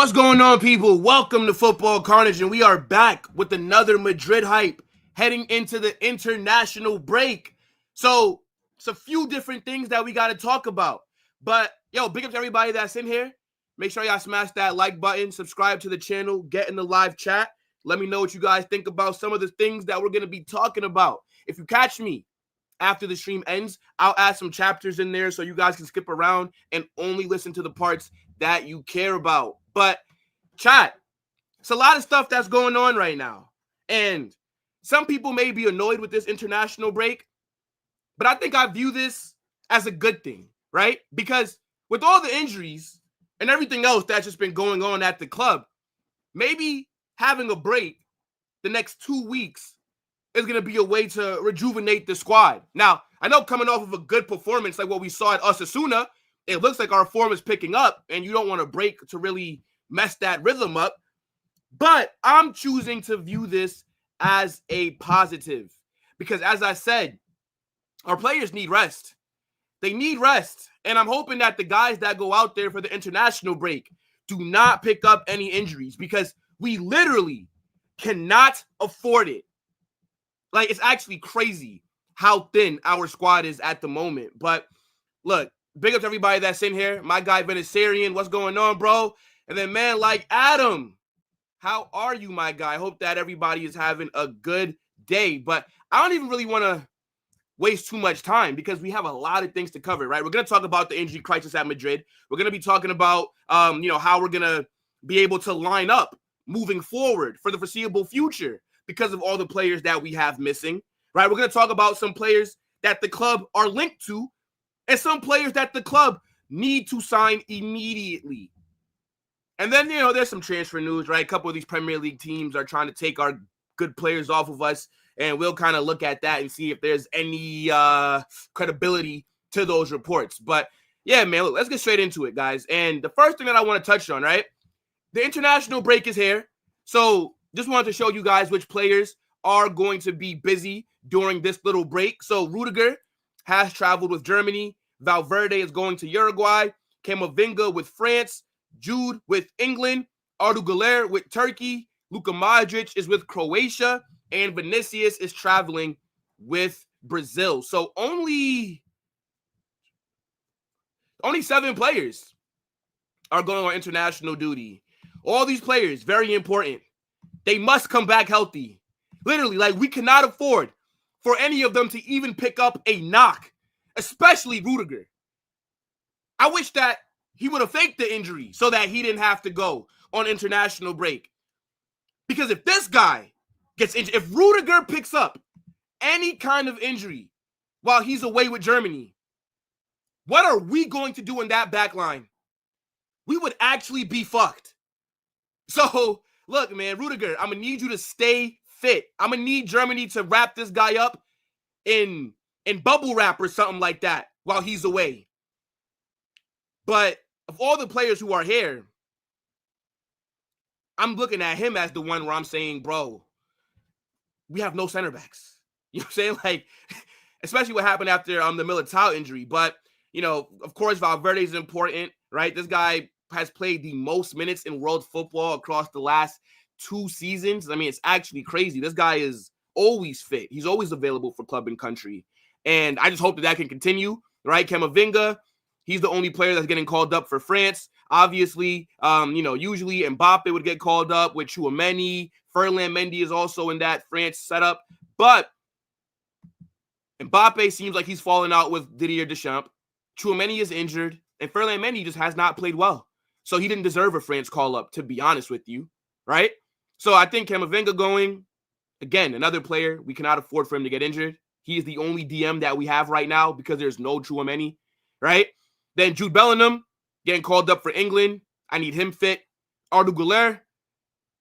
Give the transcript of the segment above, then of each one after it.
What's going on, people? Welcome to Football Carnage, and we are back with another Madrid hype heading into the international break. So, it's a few different things that we got to talk about. But, big up to everybody that's in here. Make sure y'all smash that like button, subscribe to the channel, get in the live chat. Let me know what you guys think about some of the things that we're going to be talking about. If you catch me after the stream ends, I'll add some chapters in there so you guys can skip around and only listen to the parts that you care about. But chat, it's a lot of stuff that's going on right now. And some people may be annoyed with this international break, but I think I view this as a good thing, right? Because with all the injuries and everything else that's just been going on at the club, maybe having a break the next 2 weeks is going to be a way to rejuvenate the squad. Now, I know coming off of a good performance like what we saw at Osasuna, it looks like our form is picking up, and you don't want to break to really mess that rhythm up. But I'm choosing to view this as a positive because, as I said, our players need rest. They need rest, and I'm hoping that the guys that go out there for the international break do not pick up any injuries because we literally cannot afford it. Like, it's actually crazy how thin our squad is at the moment. But look, big up to everybody that's in here. My guy, Venisarian, what's going on, bro? And then, man, like Adam, how are you, my guy? I hope that everybody is having a good day. But I don't even really want to waste too much time because we have a lot of things to cover, right? We're going to talk about the injury crisis at Madrid. We're going to be talking about, how we're going to be able to line up moving forward for the foreseeable future because of all the players that we have missing, right? We're going to talk about some players that the club are linked to and some players that the club need to sign immediately. And then, there's some transfer news, right? A couple of these Premier League teams are trying to take our good players off of us, and we'll kind of look at that and see if there's any credibility to those reports. But, yeah, man, look, let's get straight into it, guys. And the first thing that I want to touch on, right? The international break is here. So just wanted to show you guys which players are going to be busy during this little break. So Rodrygo has traveled with Germany. Valverde is going to Uruguay. Camavinga with France. Jude with England. Arda with Turkey. Luka Modric is with Croatia. And Vinicius is traveling with Brazil. So only 7 players are going on international duty. All these players, very important. They must come back healthy. Literally, like, we cannot afford for any of them to even pick up a knock, especially Rodrygo. I wish that he would have faked the injury so that he didn't have to go on international break. Because if this guy gets injured, if Rodrygo picks up any kind of injury while he's away with Germany, what are we going to do in that back line? We would actually be fucked. So, look, man, Rodrygo, I'm going to need you to stay fit. I'm going to need Germany to wrap this guy up in bubble wrap or something like that while he's away. But of all the players who are here, I'm looking at him as the one where I'm saying, bro, we have no center backs. You know what I'm saying? Like, especially what happened after the Militao injury. But, of course, Valverde is important, right? This guy has played the most minutes in world football across the last 2 seasons. I mean, it's actually crazy. This guy is always fit. He's always available for club and country. And I just hope that can continue, right? Camavinga, he's the only player that's getting called up for France. Obviously, usually Mbappe would get called up with Tchouaméni. Ferland Mendy is also in that France setup. But Mbappe seems like he's falling out with Didier Deschamps. Tchouaméni is injured. And Ferland Mendy just has not played well. So he didn't deserve a France call-up, to be honest with you, right? So I think Camavinga going, again, another player, we cannot afford for him to get injured. He is the only DM that we have right now because there's no Tchouaméni, right? Then Jude Bellingham getting called up for England. I need him fit. Arda,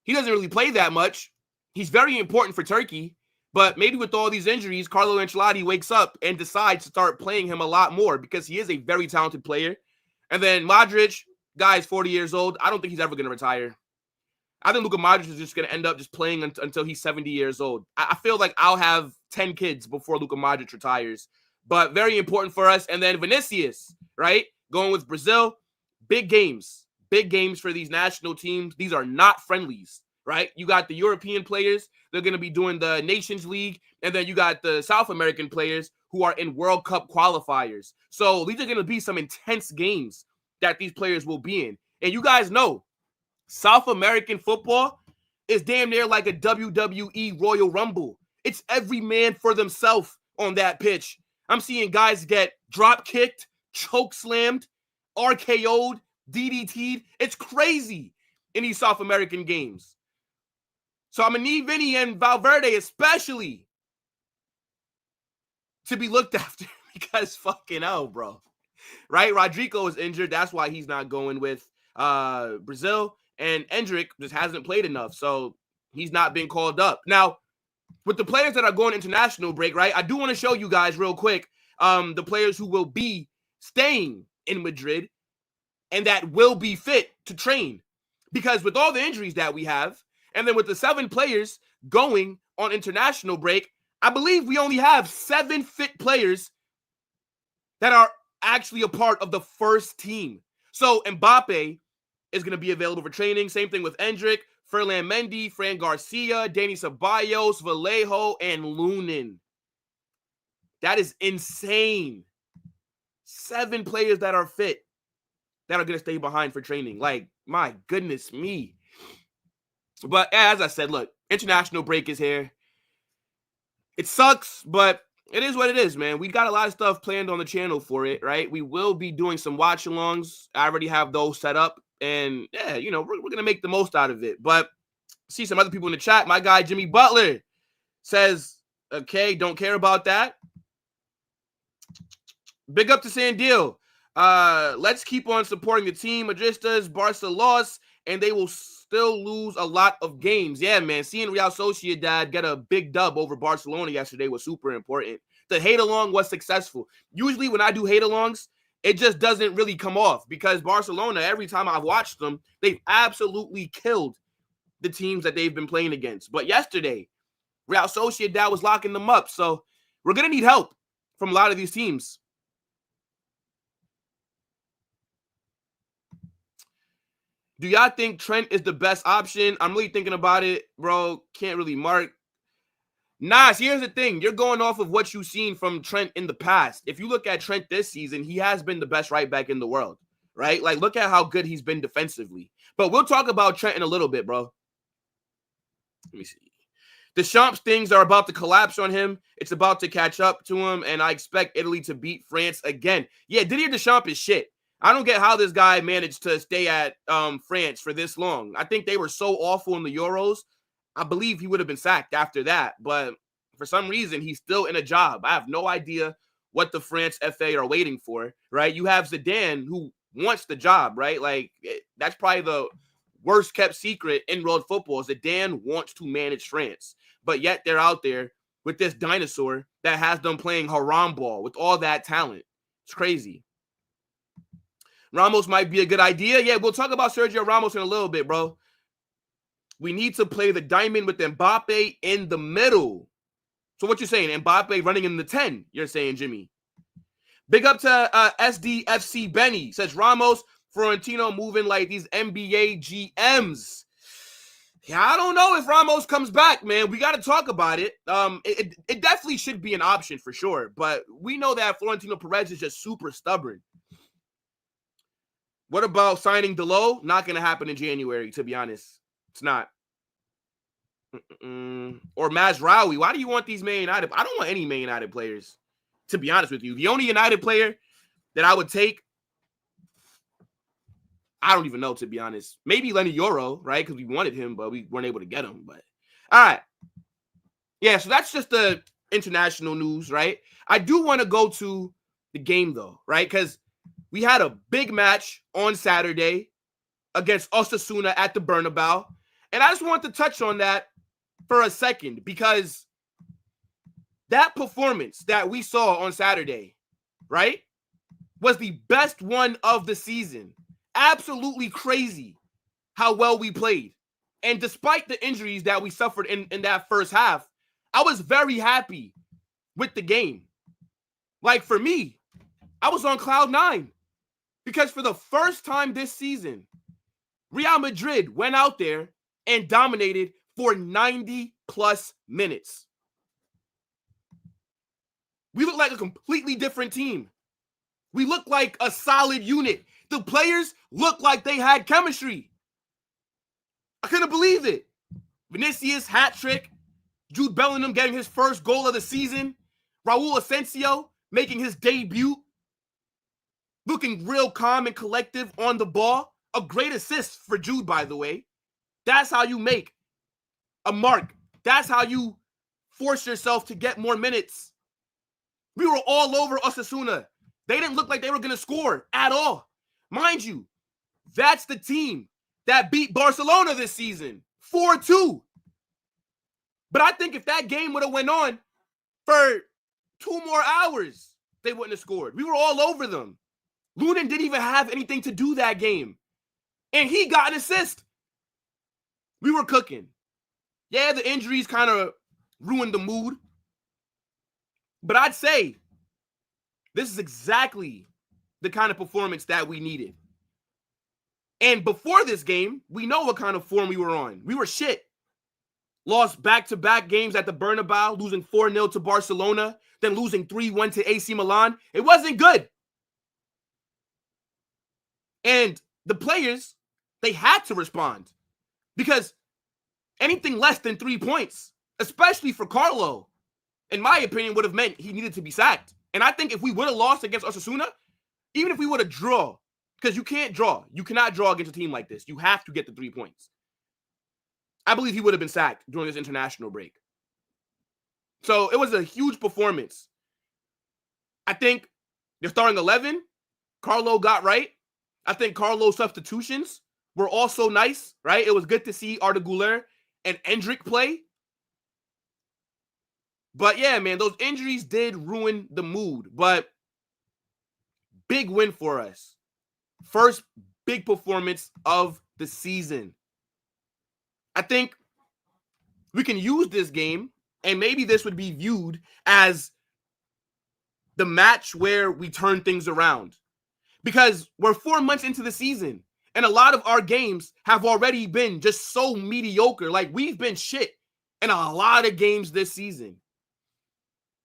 he doesn't really play that much. He's very important for Turkey, but maybe with all these injuries, Carlo Ancelotti wakes up and decides to start playing him a lot more because he is a very talented player. And then Modric, guy's 40 years old. I don't think he's ever going to retire. I think Luka Modric is just going to end up just playing until he's 70 years old. I feel like I'll have 10 kids before Luka Modric retires. But very important for us. And then Vinicius, right? Going with Brazil. Big games. big games for these national teams. These are not friendlies, right? You got the European players. They're going to be doing the Nations League. And then you got the South American players who are in World Cup qualifiers. So these are going to be some intense games that these players will be in. And you guys know, South American football is damn near like a WWE Royal Rumble. It's every man for themselves on that pitch. I'm seeing guys get drop kicked, choke slammed, RKO'd, DDT'd. It's crazy in these South American games. So I'm going to need Vinny and Valverde especially to be looked after because fucking hell, bro. Right? Rodrygo is injured. That's why he's not going with Brazil. And Endrick just hasn't played enough. So he's not been called up. Now, with the players that are going international break, right, I do want to show you guys real quick the players who will be staying in Madrid and that will be fit to train. Because with all the injuries that we have, and then with the 7 players going on international break, I believe we only have 7 fit players that are actually a part of the first team. So Mbappe is going to be available for training. Same thing with Endrick, Ferland Mendy, Fran Garcia, Dani Ceballos, Vallejo, and Lunin. That is insane. 7 players that are fit that are going to stay behind for training. Like, my goodness me. But as I said, look, international break is here. It sucks, but it is what it is, man. We got a lot of stuff planned on the channel for it, right? We will be doing some watch-alongs. I already have those set up. And, yeah, you know, we're going to make the most out of it. But see some other people in the chat. My guy, Jimmy Butler, says, okay, don't care about that. Big up to Sandil. Let's keep on supporting the team. Madristas, Barca lost, and they will still lose a lot of games. Yeah, man. Seeing Real Sociedad get a big dub over Barcelona yesterday was super important. The hate-along was successful. Usually when I do hate-alongs, it just doesn't really come off because Barcelona, every time I've watched them, they've absolutely killed the teams that they've been playing against. But yesterday, Real Sociedad was locking them up. So we're going to need help from a lot of these teams. Do y'all think Trent is the best option? I'm really thinking about it, bro. Can't really mark. Nah, here's the thing. You're going off of what you've seen from Trent in the past. If you look at Trent this season, he has been the best right back in the world, right? Like, look at how good he's been defensively. But we'll talk about Trent in a little bit, bro. Let me see. Deschamps' things are about to collapse on him. It's about to catch up to him, and I expect Italy to beat France again. Yeah, Didier Deschamps is shit. I don't get how this guy managed to stay at France for this long. I think they were so awful in the Euros. I believe he would have been sacked after that. But for some reason, he's still in a job. I have no idea what the France FA are waiting for, right? You have Zidane who wants the job, right? Like, that's probably the worst kept secret in world football. Zidane wants to manage France. But yet they're out there with this dinosaur that has them playing haram ball with all that talent. It's crazy. Ramos might be a good idea. Yeah, we'll talk about Sergio Ramos in a little bit, bro. We need to play the diamond with Mbappe in the middle. So what you're saying, Mbappe running in the 10, you're saying, Jimmy. Big up to SDFC Benny. Says Ramos, Florentino moving like these NBA GMs. Yeah, I don't know if Ramos comes back, man. We got to talk about it. It definitely should be an option for sure. But we know that Florentino Perez is just super stubborn. What about signing Delo? Not going to happen in January, to be honest. It's not. Or Mazraoui. Why do you want these Man United? I don't want any Man United players, to be honest with you. The only United player that I would take, I don't even know, to be honest. Maybe Lenny Yoro, right? Because we wanted him, but we weren't able to get him. But all right. Yeah, so that's just the international news, right? I do want to go to the game, though, right? Because we had a big match on Saturday against Osasuna at the Bernabeu. And I just want to touch on that for a second because that performance that we saw on Saturday, right, was the best one of the season. Absolutely crazy how well we played. And despite the injuries that we suffered in that first half, I was very happy with the game. Like, for me, I was on cloud 9 because for the first time this season, Real Madrid went out there and dominated for 90-plus minutes. We look like a completely different team. We look like a solid unit. The players look like they had chemistry. I couldn't believe it. Vinicius, hat trick. Jude Bellingham getting his first goal of the season. Raul Asensio making his debut. Looking real calm and collective on the ball. A great assist for Jude, by the way. That's how you make a mark. That's how you force yourself to get more minutes. We were all over Osasuna. They didn't look like they were going to score at all. Mind you, that's the team that beat Barcelona this season, 4-2. But I think if that game would have went on for 2 more hours, they wouldn't have scored. We were all over them. Loren didn't even have anything to do that game. And he got an assist. We were cooking. Yeah, the injuries kind of ruined the mood. But I'd say this is exactly the kind of performance that we needed. And before this game, we know what kind of form we were on. We were shit. Lost back-to-back games at the Bernabeu, losing 4-0 to Barcelona, then losing 3-1 to AC Milan. It wasn't good. And the players, they had to respond. Because anything less than 3 points, especially for Carlo, in my opinion, would have meant he needed to be sacked. And I think if we would have lost against Osasuna, even if we would have drawn, because you can't draw. You cannot draw against a team like this. You have to get the 3 points. I believe he would have been sacked during this international break. So it was a huge performance. I think the starting 11, Carlo got right. I think Carlo's substitutions were also nice, right? It was good to see Arda Güler and Endrick play. But yeah, man, those injuries did ruin the mood. But big win for us. First big performance of the season. I think we can use this game, and maybe this would be viewed as the match where we turn things around. Because we're 4 months into the season, and a lot of our games have already been just so mediocre. Like, we've been shit in a lot of games this season.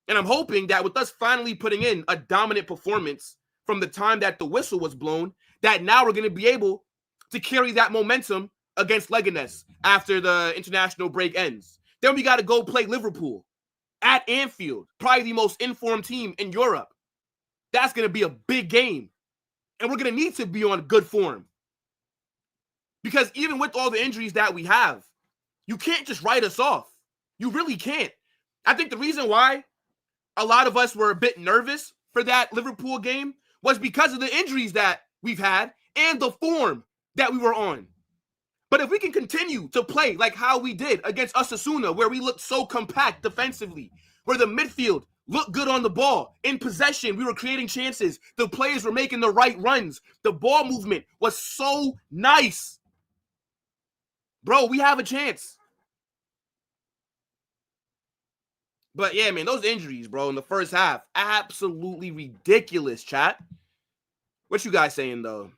And I'm hoping that with us finally putting in a dominant performance from the time that the whistle was blown, that now we're going to be able to carry that momentum against Leganes after the international break ends. Then we got to go play Liverpool at Anfield, probably the most informed team in Europe. That's going to be a big game. And we're going to need to be on good form. Because even with all the injuries that we have, you can't just write us off. You really can't. I think the reason why a lot of us were a bit nervous for that Liverpool game was because of the injuries that we've had and the form that we were on. But if we can continue to play like how we did against Osasuna, where we looked so compact defensively, where the midfield looked good on the ball, in possession, we were creating chances, the players were making the right runs, the ball movement was so nice. Bro, we have a chance. But yeah, man, those injuries, bro, in the first half, absolutely ridiculous, chat. What you guys saying, though?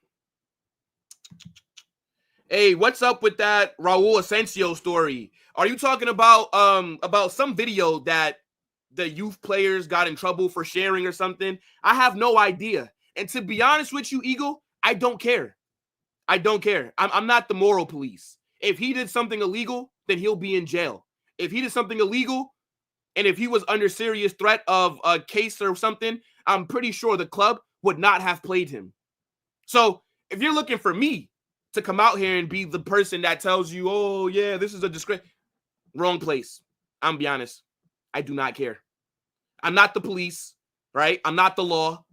Hey, what's up with that Raul Asensio story? Are you talking about some video that the youth players got in trouble for sharing or something? I have no idea. And to be honest with you, Eagle, I don't care. I don't care. I'm not the moral police. If he did something illegal, then he'll be in jail. If he did something illegal, and if he was under serious threat of a case or something, I'm pretty sure the club would not have played him. So if you're looking for me to come out here and be the person that tells you, oh, yeah, this is a disgrace, wrong place. I'm be honest. I do not care. I'm not the police, right? I'm not the law.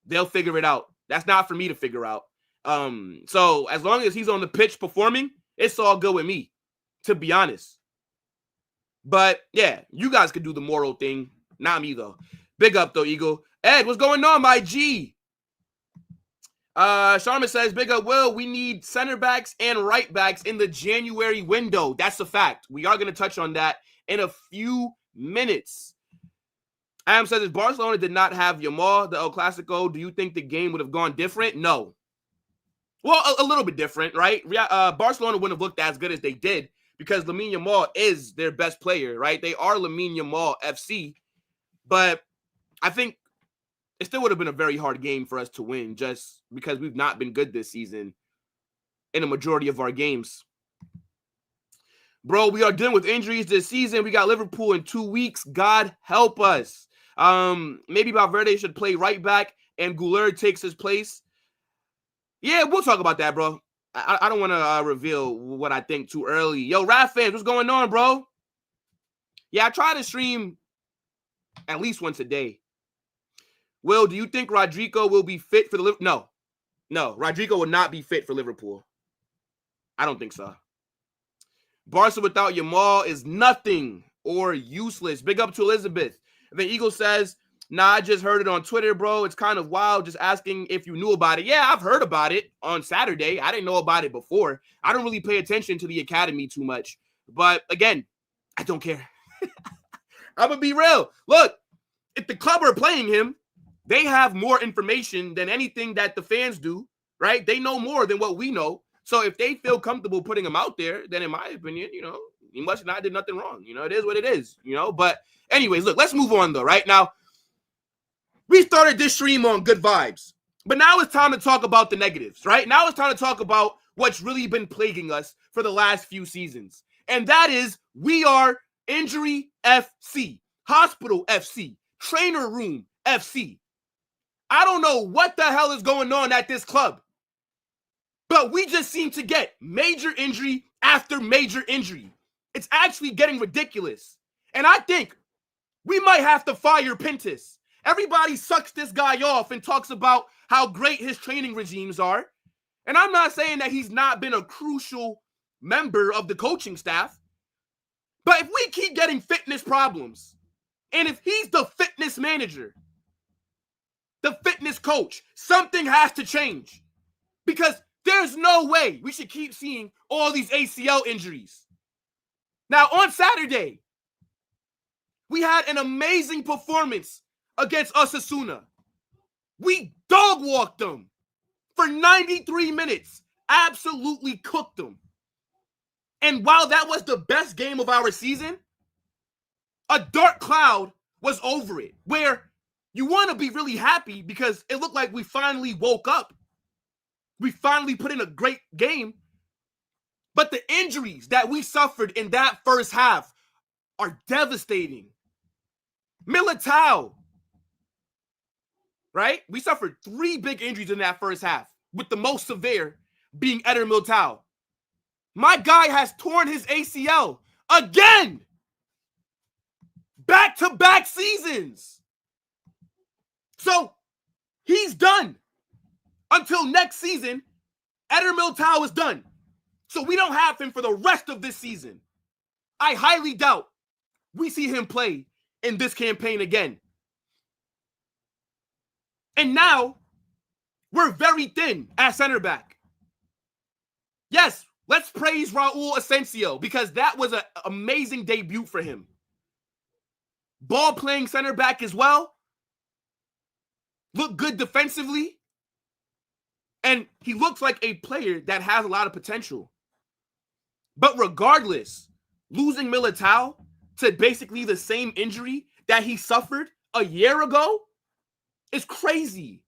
They'll figure it out. That's not for me to figure out. So as long as he's on the pitch performing, it's all good with me, to be honest. But yeah, you guys could do the moral thing. Not me, though. Big up, though, Eagle. Ed, what's going on, my G? Sharma says, big up, Will. We need center backs and right backs in the January window. That's a fact. We are going to touch on that in a few minutes. Adam says, if Barcelona did not have Yamal, the El Clasico, do you think the game would have gone different? No. Well, a little bit different, right? Barcelona wouldn't have looked as good as they did because Lamine Yamal is their best player, right? They are Lamine Yamal FC, but I think it still would have been a very hard game for us to win just because we've not been good this season in a majority of our games. Bro, we are dealing with injuries this season. We got Liverpool in 2 weeks. God help us. Maybe Valverde should play right back and Goulart takes his place. Yeah, we'll talk about that, bro. I don't want to reveal what I think too early. Yo, Rap fans, what's going on, bro? Yeah, I try to stream at least once a day. Will, do you think Rodrygo will be fit for the Liverpool? No, Rodrygo will not be fit for Liverpool. I don't think so. Barca without Yamal is nothing or useless. Big up to Elizabeth. And then Eagle says, nah, I just heard it on Twitter, bro. It's kind of wild. Just asking if you knew about it. Yeah, I've heard about it on Saturday. I didn't know about it before. I don't really pay attention to the academy too much. But again, I don't care. I'm going to be real. Look, if the club are playing him, they have more information than anything that the fans do, right? They know more than what we know. So if they feel comfortable putting him out there, then in my opinion, he must not did nothing wrong. It is what it is, But anyways, look, let's move on though, right? Now, we started this stream on good vibes, but now it's time to talk about the negatives, right? Now it's time to talk about what's really been plaguing us for the last few seasons. And that is we are Injury FC, Hospital FC, Trainer Room FC. I don't know what the hell is going on at this club, but we just seem to get major injury after major injury. It's actually getting ridiculous. And I think we might have to fire Pintus. Everybody sucks this guy off and talks about how great his training regimes are. And I'm not saying that he's not been a crucial member of the coaching staff. But if we keep getting fitness problems, and if he's the fitness manager, the fitness coach, something has to change. Because there's no way we should keep seeing all these ACL injuries. Now, on Saturday, we had an amazing performance against Osasuna. We dog-walked them for 93 minutes. Absolutely cooked them. And while that was the best game of our season, a dark cloud was over it, where you want to be really happy because it looked like we finally woke up. We finally put in a great game. But the injuries that we suffered in that first half are devastating. Militao, right? We suffered 3 big injuries in that first half, with the most severe being Éder Militão. My guy has torn his ACL again. Back-to-back seasons. So he's done. Until next season, Éder Militão is done. So we don't have him for the rest of this season. I highly doubt we see him play in this campaign again. And now, we're very thin at center back. Yes, let's praise Raul Asensio because that was an amazing debut for him. Ball playing center back as well. Look good defensively. And he looks like a player that has a lot of potential. But regardless, losing Militao to basically the same injury that he suffered a year ago is crazy.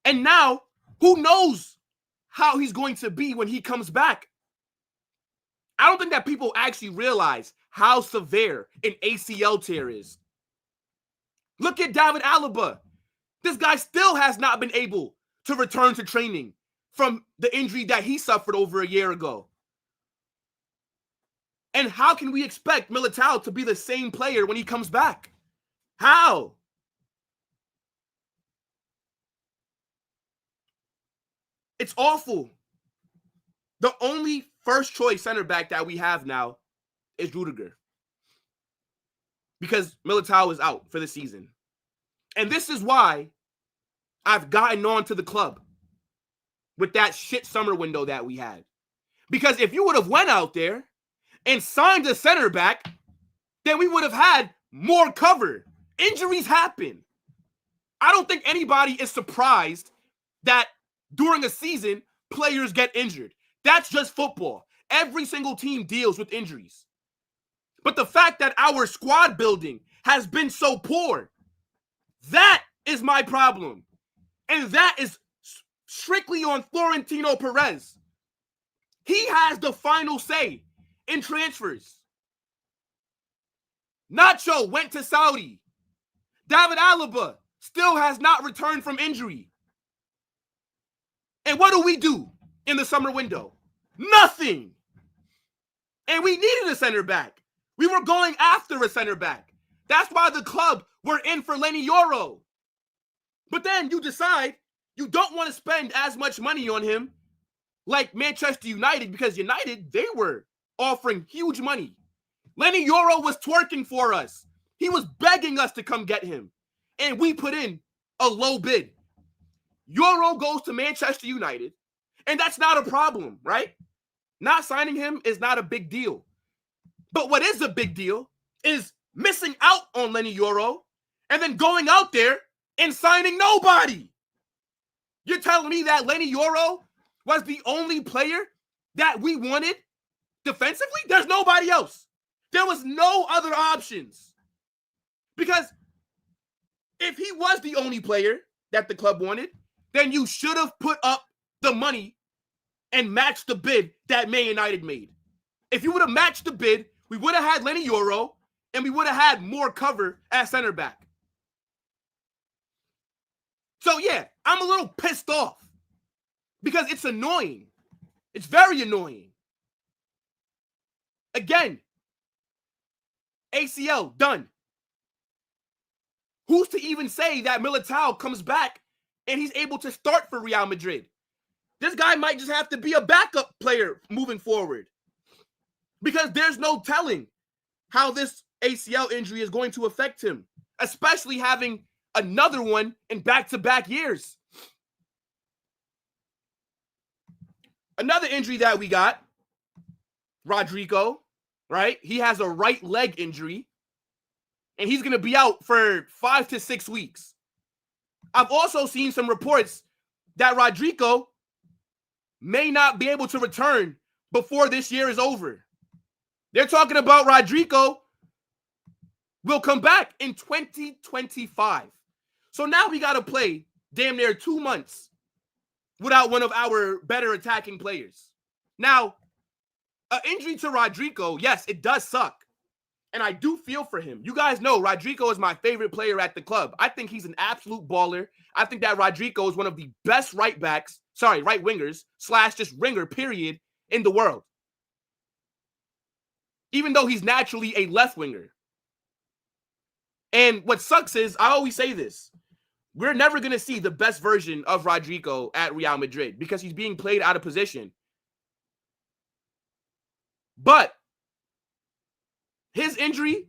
And now, who knows how he's going to be when he comes back? I don't think that people actually realize how severe an ACL tear is. Look at David Alaba. This guy still has not been able to return to training from the injury that he suffered over a year ago. And how can we expect Militao to be the same player when he comes back? How? It's awful. The only first choice center back that we have now is Rudiger. Because Militao is out for the season. And this is why I've gotten on to the club with that shit summer window that we had. Because if you would have went out there and signed a center back, then we would have had more cover. Injuries happen. I don't think anybody is surprised that during a season, players get injured. That's just football. Every single team deals with injuries. But the fact that our squad building has been so poor, that is my problem. And that is strictly on Florentino Perez. He has the final say in transfers. Nacho went to Saudi. David Alaba still has not returned from injury. And what do in the summer window? Nothing. And we needed a center back. We were going after a center back. That's why the club were in for Lenny Yoro. But then you decide you don't want to spend as much money on him like Manchester United, because United, they were offering huge money. Lenny Yoro was twerking for us. He was begging us to come get him. And we put in a low bid. Yoro goes to Manchester United, and that's not a problem, right? Not signing him is not a big deal. But what is a big deal is missing out on Lenny Yoro and then going out there and signing nobody. You're telling me that Lenny Yoro was the only player that we wanted defensively? There's nobody else. There was no other options. Because if he was the only player that the club wanted, then you should have put up the money and matched the bid that Man United made. If you would have matched the bid, we would have had Lenny Yoro and we would have had more cover at center back. So yeah, I'm a little pissed off because it's annoying. It's very annoying. Again, ACL, done. Who's to even say that Militao comes back and he's able to start for Real Madrid? This guy might just have to be a backup player moving forward, because there's no telling how this ACL injury is going to affect him, especially having another one in back-to-back years. Another injury that we got, Rodrygo, right? He has a right leg injury, and he's going to be out for 5 to 6 weeks. I've also seen some reports that Rodrygo may not be able to return before this year is over. They're talking about Rodrygo will come back in 2025. So now we got to play damn near 2 months without one of our better attacking players. Now, an injury to Rodrygo, yes, it does suck. And I do feel for him. You guys know Rodrygo is my favorite player at the club. I think he's an absolute baller. I think that Rodrygo is one of the best right wingers / just ringer, period, in the world. Even though he's naturally a left winger. And what sucks is, I always say this, we're never going to see the best version of Rodrygo at Real Madrid because he's being played out of position. But his injury,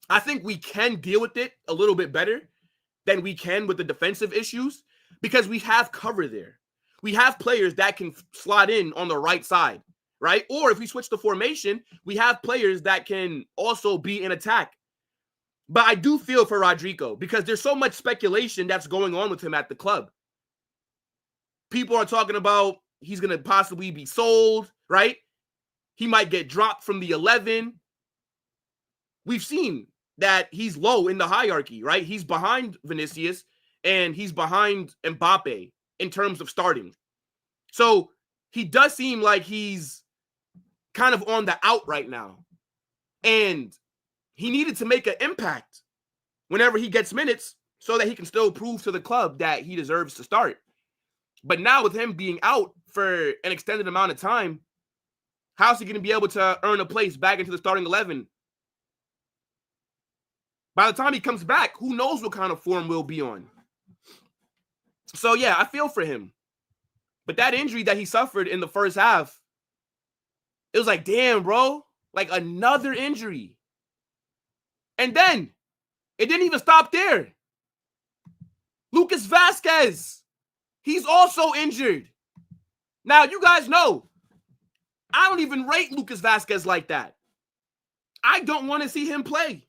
I think we can deal with it a little bit better than we can with the defensive issues because we have cover there. We have players that can slot in on the right side, right? Or if we switch the formation, we have players that can also be in attack. But I do feel for Rodrygo because there's so much speculation that's going on with him at the club. People are talking about he's going to possibly be sold, right? He might get dropped from the 11. We've seen that he's low in the hierarchy, right? He's behind Vinicius and he's behind Mbappe in terms of starting. So he does seem like he's kind of on the out right now. And he needed to make an impact whenever he gets minutes so that he can still prove to the club that he deserves to start. But now with him being out for an extended amount of time, how's he going to be able to earn a place back into the starting 11? By the time he comes back, who knows what kind of form we'll be on. So, yeah, I feel for him. But that injury that he suffered in the first half, it was like, damn, bro, like another injury. And then it didn't even stop there. Lucas Vázquez, he's also injured. Now, you guys know, I don't even rate Lucas Vázquez like that. I don't want to see him play.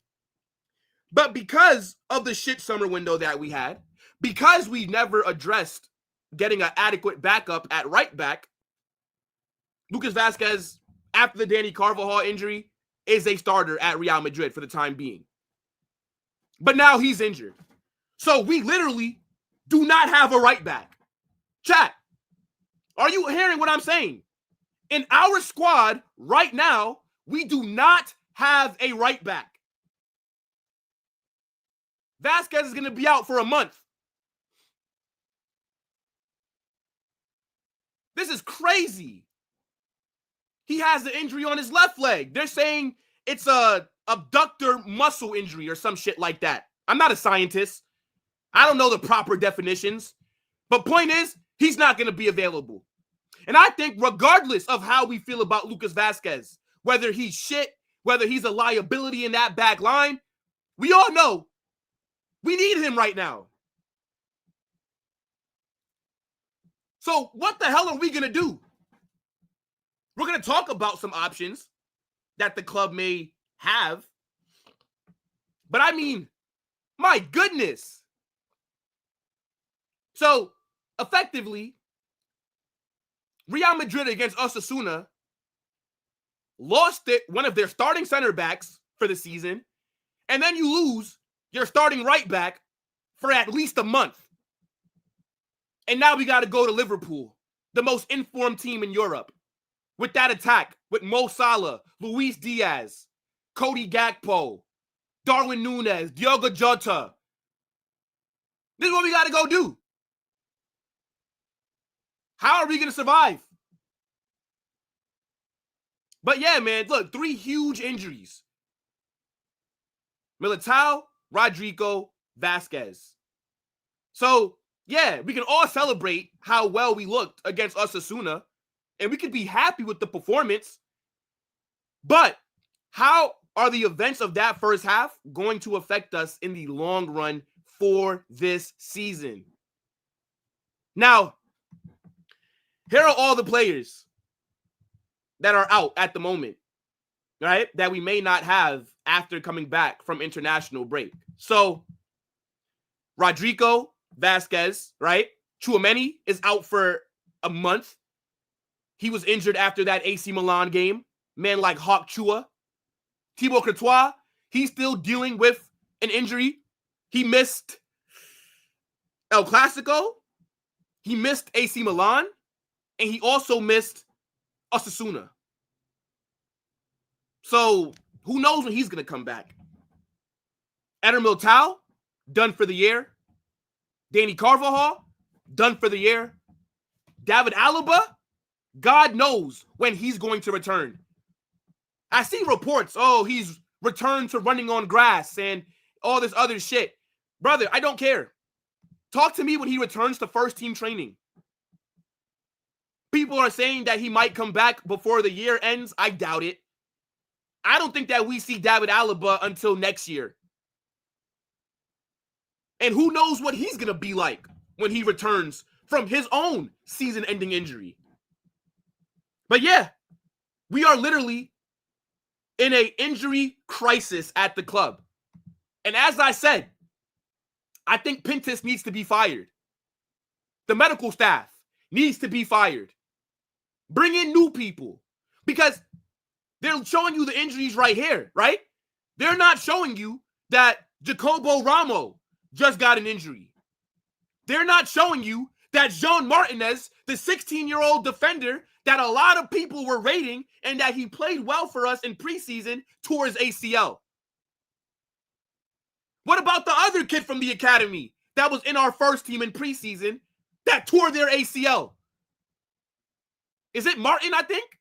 But because of the shit summer window that we had, because we never addressed getting an adequate backup at right back, Lucas Vázquez, after the Dani Carvajal injury, is a starter at Real Madrid for the time being. But now he's injured. So we literally do not have a right back. Chat, are you hearing what I'm saying? In our squad right now, we do not have a right back. Vázquez is going to be out for a month. This is crazy. He has an injury on his left leg. They're saying it's a abductor muscle injury or some shit like that. I'm not a scientist. I don't know the proper definitions. But point is, he's not going to be available. And I think regardless of how we feel about Lucas Vázquez, whether he's shit, whether he's a liability in that back line, we all know we need him right now. So what the hell are we going to do? We're going to talk about some options that the club may have. But I mean, my goodness. So effectively, Real Madrid against Osasuna lost one of their starting center backs for the season, and then you lose your starting right back for at least a month. And now we got to go to Liverpool, the most informed team in Europe, with that attack with Mo Salah, Luis Diaz, Cody Gakpo, Darwin Núñez, Diogo Jota. This is what we got to go do. How are we going to survive? But yeah, man, look, 3 huge injuries. Militao, Rodrygo, Vázquez. So, yeah, we can all celebrate how well we looked against Osasuna, and we could be happy with the performance. But how are the events of that first half going to affect us in the long run for this season? Now, here are all the players that are out at the moment, right? That we may not have after coming back from international break. So, Rodrygo, Vázquez, right? Tchouaméni is out for a month. He was injured after that AC Milan game. Man like Hawk Chua. Thibaut Courtois, he's still dealing with an injury. He missed El Clasico. He missed AC Milan. And he also missed Osasuna. So, who knows when he's going to come back? Éder Militão, done for the year. Dani Carvajal, done for the year. David Alaba, God knows when he's going to return. I see reports, he's returned to running on grass and all this other shit. Brother, I don't care. Talk to me when he returns to first team training. People are saying that he might come back before the year ends. I doubt it. I don't think that we see David Alaba until next year. And who knows what he's going to be like when he returns from his own season-ending injury. But yeah, we are literally in an injury crisis at the club. And as I said, I think Pintus needs to be fired. The medical staff needs to be fired. Bring in new people. Because they're showing you the injuries right here, right? They're not showing you that Jacobo Ramos just got an injury. They're not showing you that Jean Martinez, the 16-year-old defender that a lot of people were rating and that he played well for us in preseason, tore his ACL. What about the other kid from the academy that was in our first team in preseason that tore their ACL? Is it Martin, I think?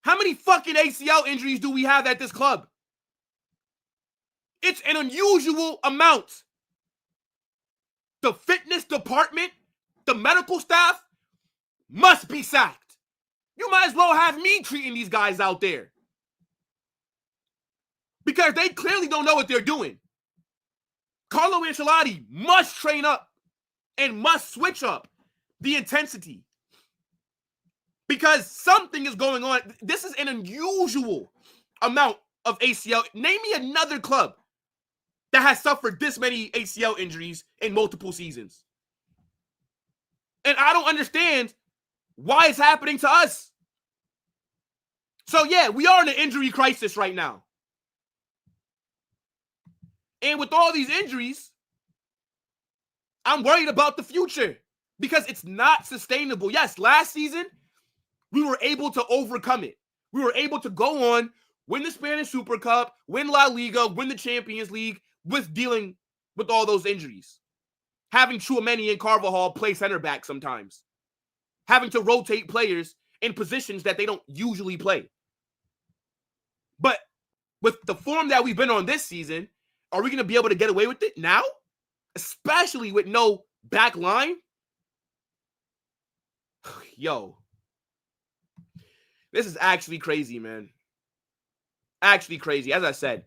How many fucking ACL injuries do we have at this club? It's an unusual amount. The fitness department, the medical staff must be sacked. You might as well have me treating these guys out there. Because they clearly don't know what they're doing. Carlo Ancelotti must train up and must switch up the intensity. Because something is going on. This is an unusual amount of ACL. Name me another club that has suffered this many ACL injuries in multiple seasons. And I don't understand why it's happening to us. So, yeah, we are in an injury crisis right now. And with all these injuries, I'm worried about the future because it's not sustainable. Yes, last season, we were able to overcome it. We were able to go on, win the Spanish Super Cup, win La Liga, win the Champions League with dealing with all those injuries. Having Tchouaméni and Carvajal play center back sometimes. Having to rotate players in positions that they don't usually play. But with the form that we've been on this season, are we going to be able to get away with it now? Especially with no back line? Yo. This is actually crazy, man. Actually crazy. As I said,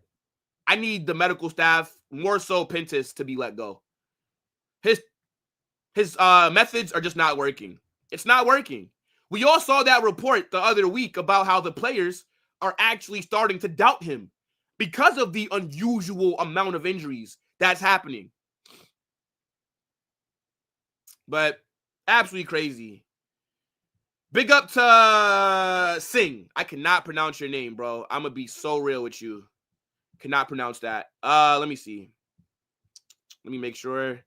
I need the medical staff, more so Pintus, to be let go. His methods are just not working. It's not working. We all saw that report the other week about how the players are actually starting to doubt him because of the unusual amount of injuries that's happening. But absolutely crazy. Big up to Singh. I cannot pronounce your name, bro. I'm going to be so real with you. Cannot pronounce that. Let me see. Let me make sure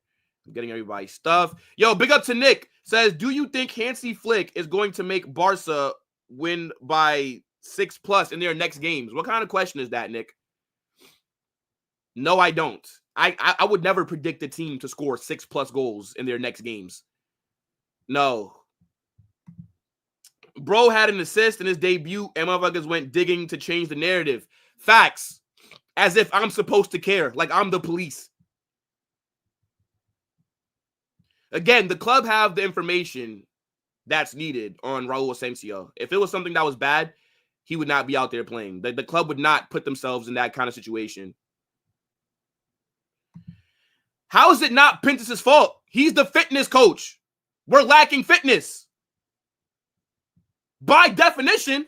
I'm getting everybody's stuff. Yo, big up to Nick. Says, do you think Hansi Flick is going to make Barca win by 6+ in their next games? What kind of question is that, Nick? No, I don't. I would never predict a team to score 6+ goals in their next games. No. Bro had an assist in his debut, and motherfuckers went digging to change the narrative. Facts. As if I'm supposed to care, like I'm the police. Again, the club have the information that's needed on Raul Asensio. If it was something that was bad, he would not be out there playing. The club would not put themselves in that kind of situation. How is it not Pintus's fault? He's the fitness coach. We're lacking fitness. By definition,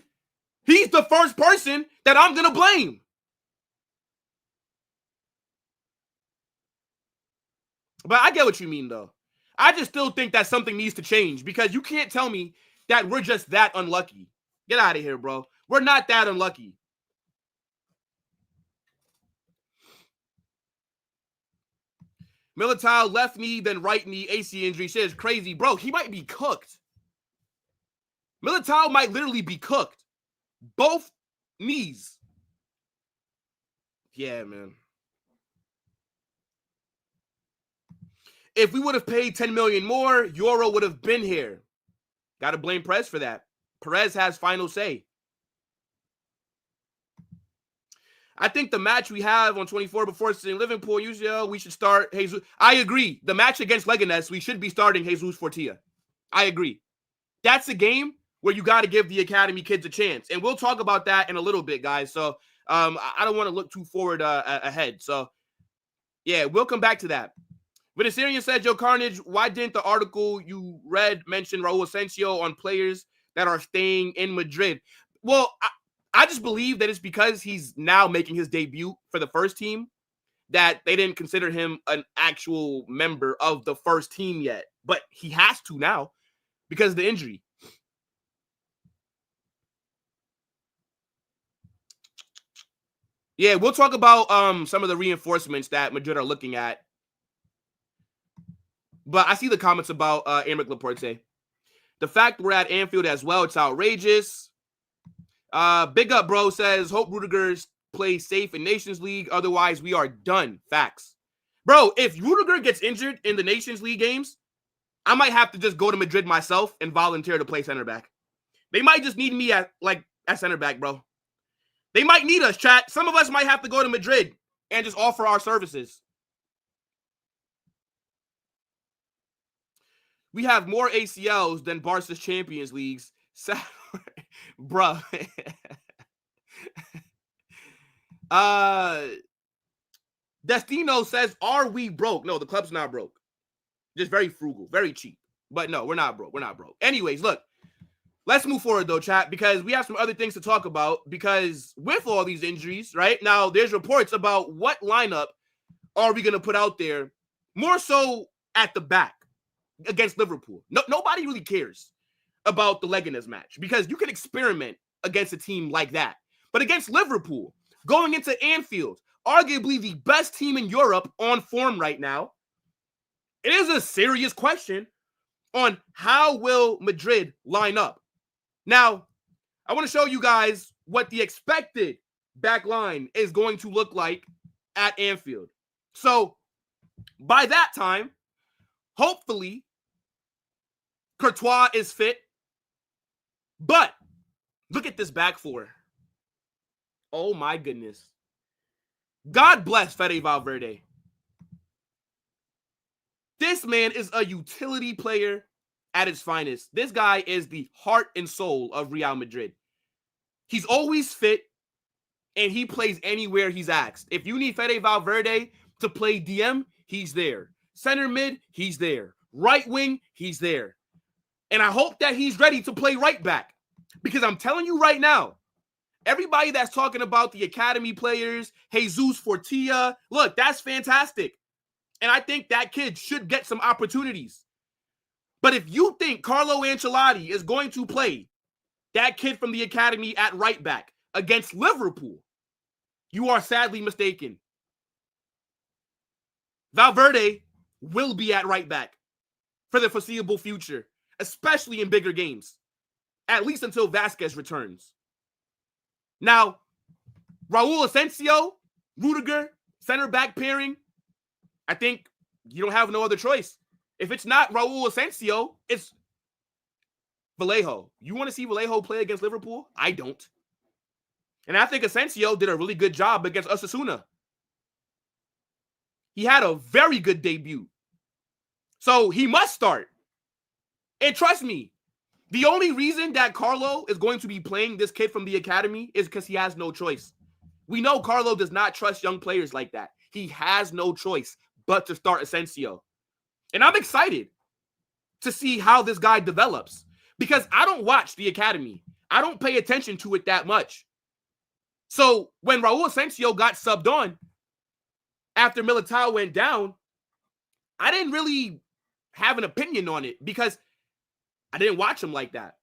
he's the first person that I'm going to blame. But I get what you mean, though. I just still think that something needs to change because you can't tell me that we're just that unlucky. Get out of here, bro. We're not that unlucky. Militao, left knee, then right knee, AC injury. Shit is crazy. Bro, he might be cooked. Militao might literally be cooked. Both knees. Yeah, man. If we would have paid 10 million more, Euro would have been here. Got to blame Perez for that. Perez has final say. I think the match we have on 24 before seeing Liverpool, UCL, we should start Jesus. I agree. The match against Leganés, we should be starting Jesus Fortea. I agree. That's a game where you got to give the academy kids a chance. And we'll talk about that in a little bit, guys. So I don't want to look too forward ahead. So, yeah, we'll come back to that. Vinicius said, Joe Carnage, why didn't the article you read mention Raul Asensio on players that are staying in Madrid? Well, I just believe that it's because he's now making his debut for the first team that they didn't consider him an actual member of the first team yet. But he has to now because of the injury. Yeah, we'll talk about some of the reinforcements that Madrid are looking at. But I see the comments about Aymeric Laporte. The fact we're at Anfield as well, it's outrageous. Big up, bro, says, hope Rudiger plays safe in Nations League. Otherwise, we are done. Facts. Bro, if Rudiger gets injured in the Nations League games, I might have to just go to Madrid myself and volunteer to play center back. They might just need me at center back, bro. They might need us, chat. Some of us might have to go to Madrid and just offer our services. We have more ACLs than Barca's Champions Leagues. Bruh. Destino says, are we broke? No, the club's not broke. Just very frugal, very cheap. But no, we're not broke. We're not broke. Anyways, look. Let's move forward, though, chat, because we have some other things to talk about. Because with all these injuries, right, now there's reports about what lineup are we going to put out there, more so at the back. against Liverpool. Nobody really cares about the Leganes match because you can experiment against a team like that. But against Liverpool, going into Anfield, arguably the best team in Europe on form right now, it is a serious question on how will Madrid line up. Now, I want to show you guys what the expected back line is going to look like at Anfield. So, by that time, hopefully, Courtois is fit. But, look at this back four. Oh my goodness. God bless Fede Valverde. This man is a utility player at its finest. This guy is the heart and soul of Real Madrid. He's always fit, and he plays anywhere he's asked. If you need Fede Valverde to play DM, he's there. Center mid, he's there. Right wing, he's there. And I hope that he's ready to play right back. Because I'm telling you right now, everybody that's talking about the academy players, Jesus Fortea, look, that's fantastic. And I think that kid should get some opportunities. But if you think Carlo Ancelotti is going to play that kid from the academy at right back against Liverpool, you are sadly mistaken. Valverde will be at right back for the foreseeable future, especially in bigger games, at least until Vázquez returns. Now, Raúl Asensio, Rodrygo, center back pairing, I think you don't have no other choice. If it's not Raúl Asensio, it's Vallejo. You want to see Vallejo play against Liverpool? I don't. And I think Asensio did a really good job against Osasuna. He had a very good debut. So he must start. And trust me, the only reason that Carlo is going to be playing this kid from the academy is because he has no choice. We know Carlo does not trust young players like that. He has no choice but to start Asensio. And I'm excited to see how this guy develops because I don't watch the academy. I don't pay attention to it that much. So when Raúl Asensio got subbed on after Militao went down, I didn't really have an opinion on it because I didn't watch him like that.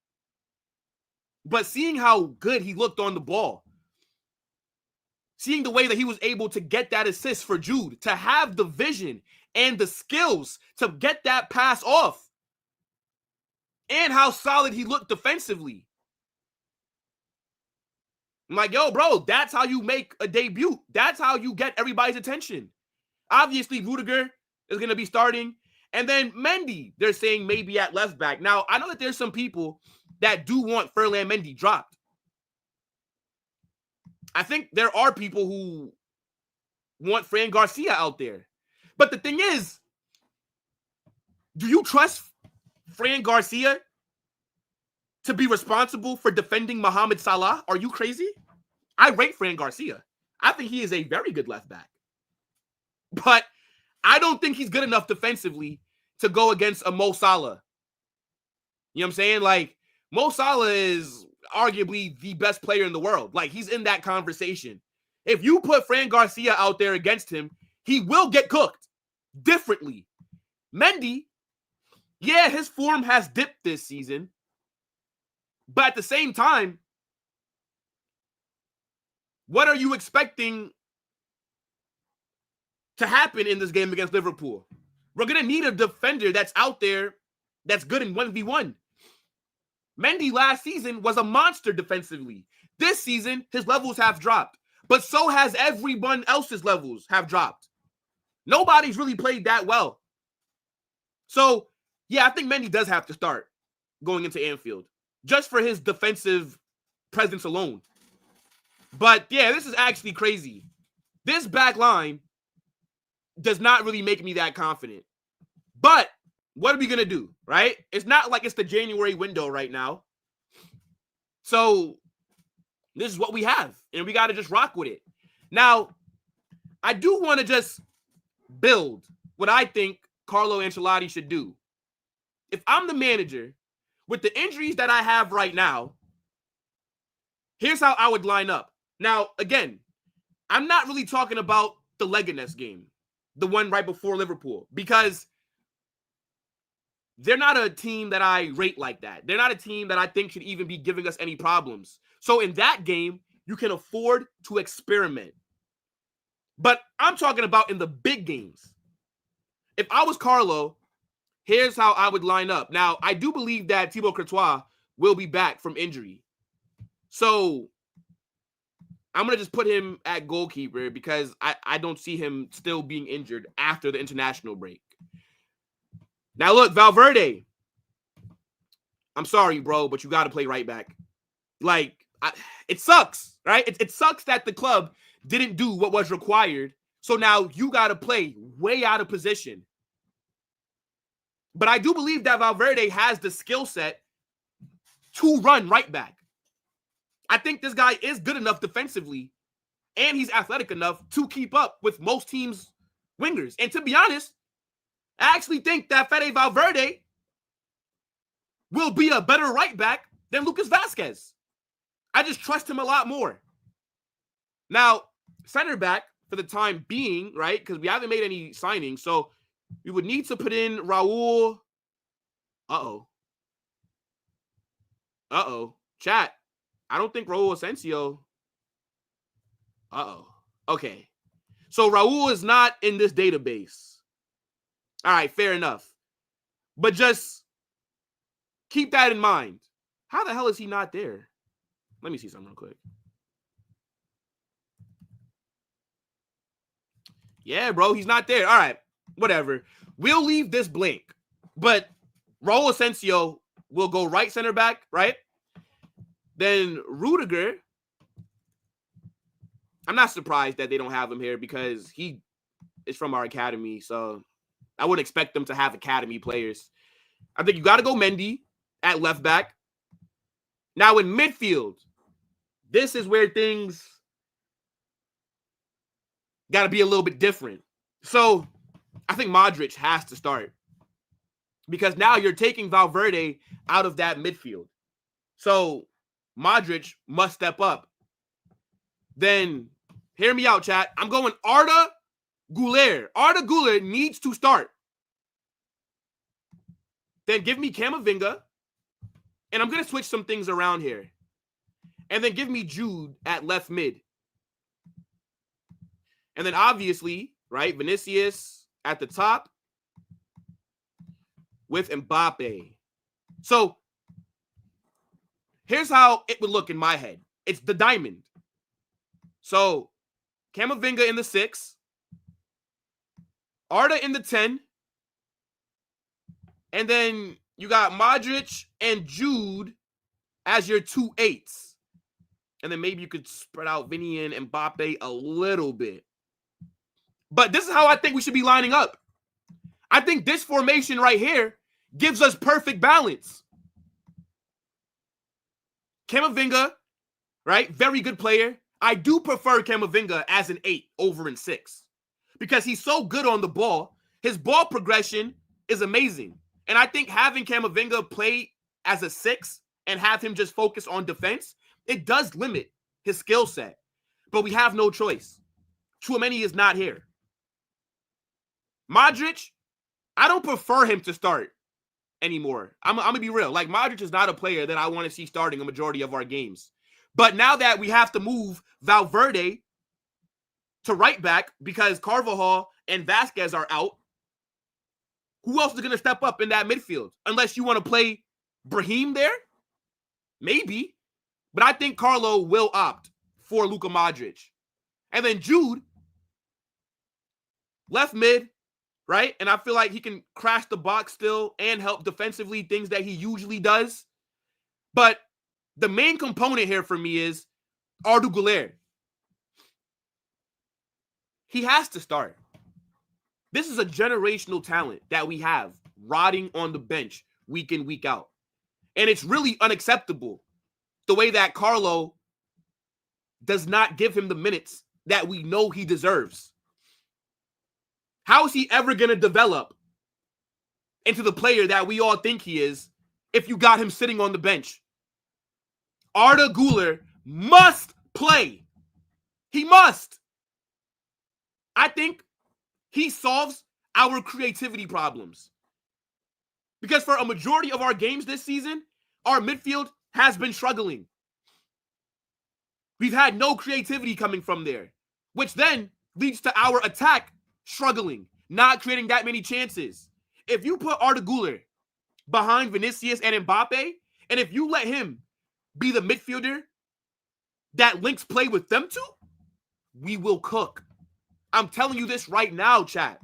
But seeing how good he looked on the ball, seeing the way that he was able to get that assist for Jude, to have the vision and the skills to get that pass off, and how solid he looked defensively. I'm like, yo, bro, that's how you make a debut. That's how you get everybody's attention. Obviously, Rodrygo is going to be starting. And then Mendy, they're saying maybe at left back. Now, I know that there's some people that do want Ferland Mendy dropped. I think there are people who want Fran Garcia out there. But the thing is, do you trust Fran Garcia to be responsible for defending Mohamed Salah? Are you crazy? I rate Fran Garcia. I think he is a very good left back. But I don't think he's good enough defensively to go against a Mo Salah. You know what I'm saying? Like, Mo Salah is arguably the best player in the world. Like, he's in that conversation. If you put Fran Garcia out there against him, he will get cooked differently. Mendy, yeah, his form has dipped this season. But at the same time, what are you expecting to happen in this game against Liverpool? We're going to need a defender that's out there that's good in 1v1. Mendy last season was a monster defensively. This season, his levels have dropped. But so has everyone else's levels have dropped. Nobody's really played that well. So, yeah, I think Mendy does have to start going into Anfield, just for his defensive presence alone. But, yeah, this is actually crazy. This back line does not really make me that confident. But what are we going to do, right? It's not like it's the January window right now. So this is what we have, and we got to just rock with it. Now, I do want to just build what I think Carlo Ancelotti should do. If I'm the manager, with the injuries that I have right now, here's how I would line up. Now, again, I'm not really talking about the Leganes game, the one right before Liverpool, because they're not a team that I rate like that. They're not a team that I think should even be giving us any problems. So in that game, you can afford to experiment. But I'm talking about in the big games. If I was Carlo, here's how I would line up. Now, I do believe that Thibaut Courtois will be back from injury. So I'm going to just put him at goalkeeper because I don't see him still being injured after the international break. Now, look, Valverde. I'm sorry, bro, but you got to play right back. Like, it sucks, right? It sucks that the club didn't do what was required. So now you got to play way out of position. But I do believe that Valverde has the skill set to run right back. I think this guy is good enough defensively, and he's athletic enough to keep up with most teams' wingers. And to be honest, I actually think that Fede Valverde will be a better right back than Lucas Vázquez. I just trust him a lot more. Now, center back for the time being, right? Because we haven't made any signings, so we would need to put in Raul. Chat. I don't think Raul Asensio. Okay. So Raul is not in this database. All right, fair enough. But just keep that in mind. How the hell is he not there? Let me see something real quick. Yeah, bro, he's not there. All right, whatever. We'll leave this blank. But Raul Asensio will go right center back, right? Then Rudiger, I'm not surprised that they don't have him here because he is from our academy. So I wouldn't expect them to have academy players. I think you got to go Mendy at left back. Now in midfield, this is where things got to be a little bit different. So I think Modric has to start because now you're taking Valverde out of that midfield. So Modric must step up. Then, hear me out, chat. I'm going Arda Güler. Arda Güler needs to start. Then give me Camavinga. And I'm going to switch some things around here. And then give me Jude at left mid. And then obviously, right, Vinicius at the top with Mbappe. So, here's how it would look in my head. It's the diamond. So, Camavinga in the 6. Arda in the 10. And then you got Modric and Jude as your 2 8s. And then maybe you could spread out Vinny and Mbappe a little bit. But this is how I think we should be lining up. I think this formation right here gives us perfect balance. Camavinga, right? Very good player. I do prefer Camavinga as an 8 over in 6 because he's so good on the ball. His ball progression is amazing. And I think having Camavinga play as a 6 and have him just focus on defense, it does limit his skill set. But we have no choice. Tchouaméni is not here. Modric, I don't prefer him to start anymore. I'm going to be real. Like, Modric is not a player that I want to see starting a majority of our games. But now that we have to move Valverde to right back because Carvajal and Vázquez are out, who else is going to step up in that midfield? Unless you want to play Brahim there? Maybe. But I think Carlo will opt for Luka Modric. And then Jude, left mid, right? And I feel like he can crash the box still and help defensively, things that he usually does. But the main component here for me is Arda Güler. He has to start. This is a generational talent that we have rotting on the bench week in, week out. And it's really unacceptable the way that Carlo does not give him the minutes that we know he deserves. How is he ever going to develop into the player that we all think he is if you got him sitting on the bench? Arda Güler must play. He must. I think he solves our creativity problems. Because for a majority of our games this season, our midfield has been struggling. We've had no creativity coming from there, which then leads to our attack struggling, not creating that many chances. If you put Arda Güler behind Vinicius and Mbappe, and if you let him be the midfielder that links play with them two, we will cook. I'm telling you this right now, chat.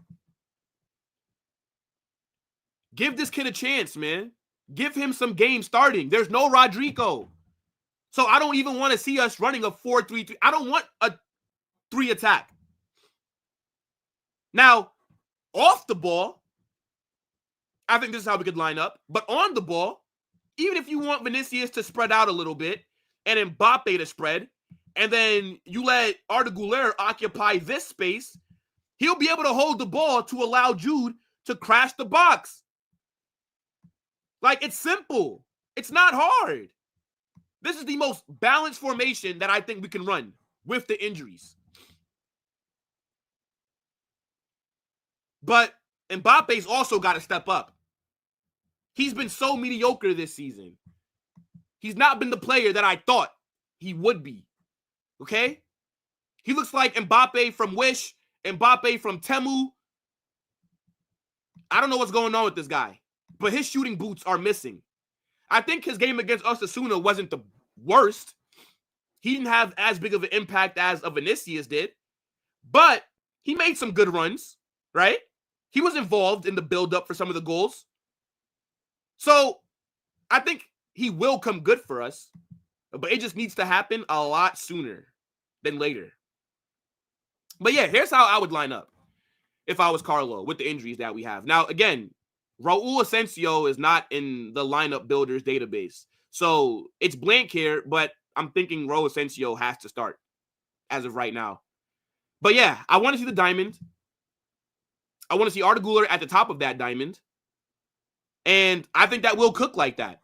Give this kid a chance, man. Give him some games starting. There's no Rodrygo. So I don't even want to see us running a 4-3-3. I don't want a 3 attack. Now, off the ball, I think this is how we could line up. But on the ball, even if you want Vinicius to spread out a little bit and Mbappe to spread, and then you let Arda Güler occupy this space, he'll be able to hold the ball to allow Jude to crash the box. Like, it's simple. It's not hard. This is the most balanced formation that I think we can run with the injuries. But Mbappe's also got to step up. He's been so mediocre this season. He's not been the player that I thought he would be. Okay? He looks like Mbappe from Wish, Mbappe from Temu. I don't know what's going on with this guy, but his shooting boots are missing. I think his game against Osasuna wasn't the worst. He didn't have as big of an impact as a Vinicius did, but he made some good runs, right? He was involved in the build-up for some of the goals. So I think he will come good for us, but it just needs to happen a lot sooner than later. But yeah, here's how I would line up if I was Carlo with the injuries that we have. Now, again, Raul Asensio is not in the lineup builders database. So it's blank here, but I'm thinking Raul Asensio has to start as of right now. But yeah, I want to see the diamond. I want to see Arda Güler at the top of that diamond. And I think that will cook like that,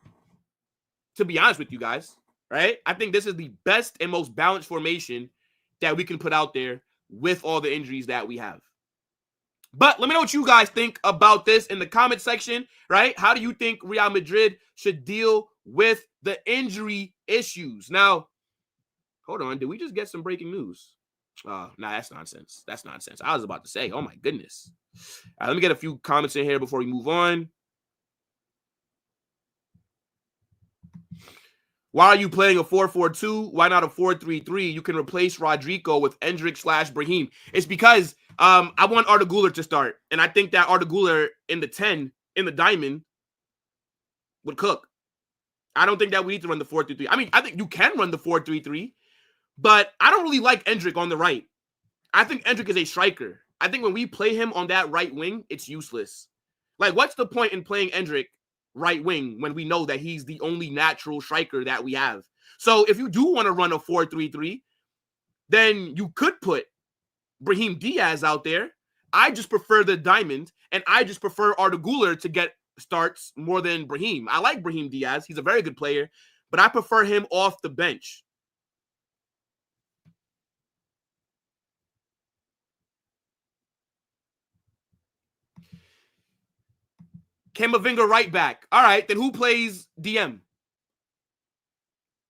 to be honest with you guys, right? I think this is the best and most balanced formation that we can put out there with all the injuries that we have. But let me know what you guys think about this in the comment section, right? How do you think Real Madrid should deal with the injury issues? Now, hold on. Did we just get some breaking news? Nah, that's nonsense. That's nonsense. I was about to say, oh my goodness. Let me get a few comments in here before we move on. Why are you playing a 4-4-2? Why not a 4-3-3? You can replace Rodrygo with Endrick/Brahim. It's because I want Arda Güler to start. And I think that Arda Güler in the 10, in the diamond, would cook. I don't think that we need to run the 4-3-3. I mean, I think you can run the 4-3-3, but I don't really like Endrick on the right. I think Endrick is a striker. I think when we play him on that right wing, it's useless. Like, what's the point in playing Endrick right wing when we know that he's the only natural striker that we have? So if you do want to run a 4-3-3, then you could put Brahim Diaz out there. I just prefer the diamond, and I just prefer Arda Güler to get starts more than Brahim. I like Brahim Diaz. He's a very good player, but I prefer him off the bench. Camavinga right back. All right, then who plays DM?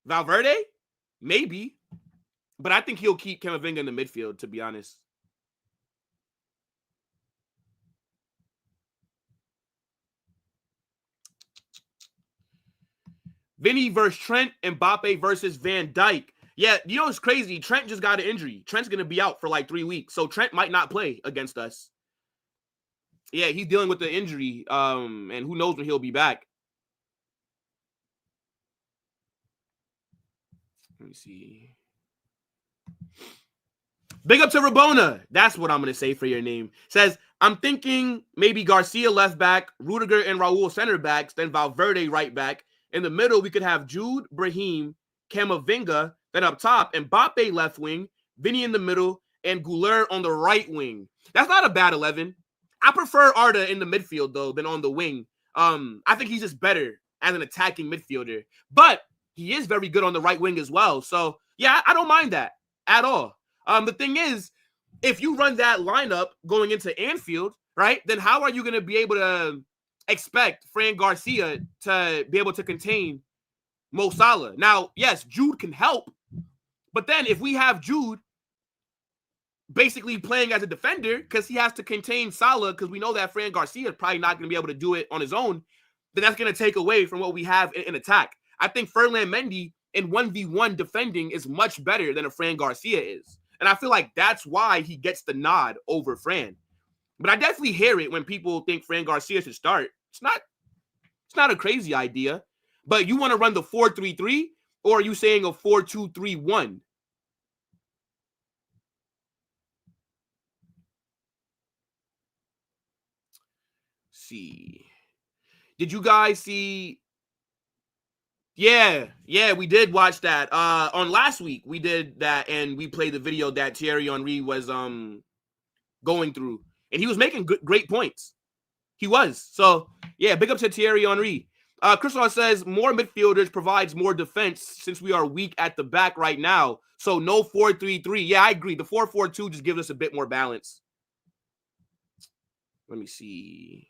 Valverde? Maybe. But I think he'll keep Camavinga in the midfield, to be honest. Vinny versus Trent, Mbappe versus Van Dijk. Yeah, you know what's crazy? Trent just got an injury. Trent's going to be out for like 3 weeks, so Trent might not play against us. Yeah, he's dealing with the injury, and who knows when he'll be back. Let me see. Big up to Rabona. That's what I'm going to say for your name. Says, I'm thinking maybe Garcia left back, Rudiger and Raul center backs, then Valverde right back. In the middle, we could have Jude, Brahim, Camavinga. Then up top, Mbappe left wing, Vinny in the middle, and Güler on the right wing. That's not a bad 11. I prefer Arda in the midfield, though, than on the wing. I think he's just better as an attacking midfielder. But he is very good on the right wing as well. So, yeah, I don't mind that at all. The thing is, if you run that lineup going into Anfield, right, then how are you going to be able to expect Fran Garcia to be able to contain Mo Salah. Now, yes, Jude can help, but then if we have Jude basically playing as a defender because he has to contain Salah because we know that Fran Garcia is probably not going to be able to do it on his own, then that's going to take away from what we have in attack. I think Ferland Mendy in 1v1 defending is much better than a Fran Garcia is. And I feel like that's why he gets the nod over Fran. But I definitely hear it when people think Fran Garcia should start. It's not a crazy idea. But you want to run the 4-3-3, or are you saying a 4-2-3-1? See. Did you guys see? Yeah, we did watch that. On last week, we did that, and we played the video that Thierry Henry was going through. And he was making great points. He was. So, yeah, big up to Thierry Henry. Crystal says, more midfielders provides more defense since we are weak at the back right now. So, no 4-3-3. Yeah, I agree. The 4-4-2 just gives us a bit more balance. Let me see.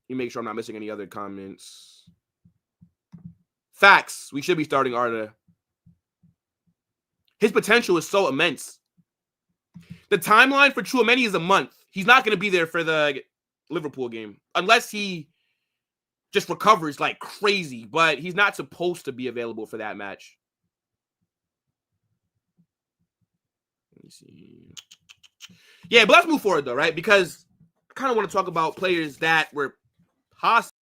Let me make sure I'm not missing any other comments. Facts. We should be starting Arda. His potential is so immense. The timeline for Tchouaméni is a month. He's not going to be there for the Liverpool game unless he just recovers like crazy, but he's not supposed to be available for that match. Let me see. Yeah, but let's move forward though, right? Because I kind of want to talk about players that were possible.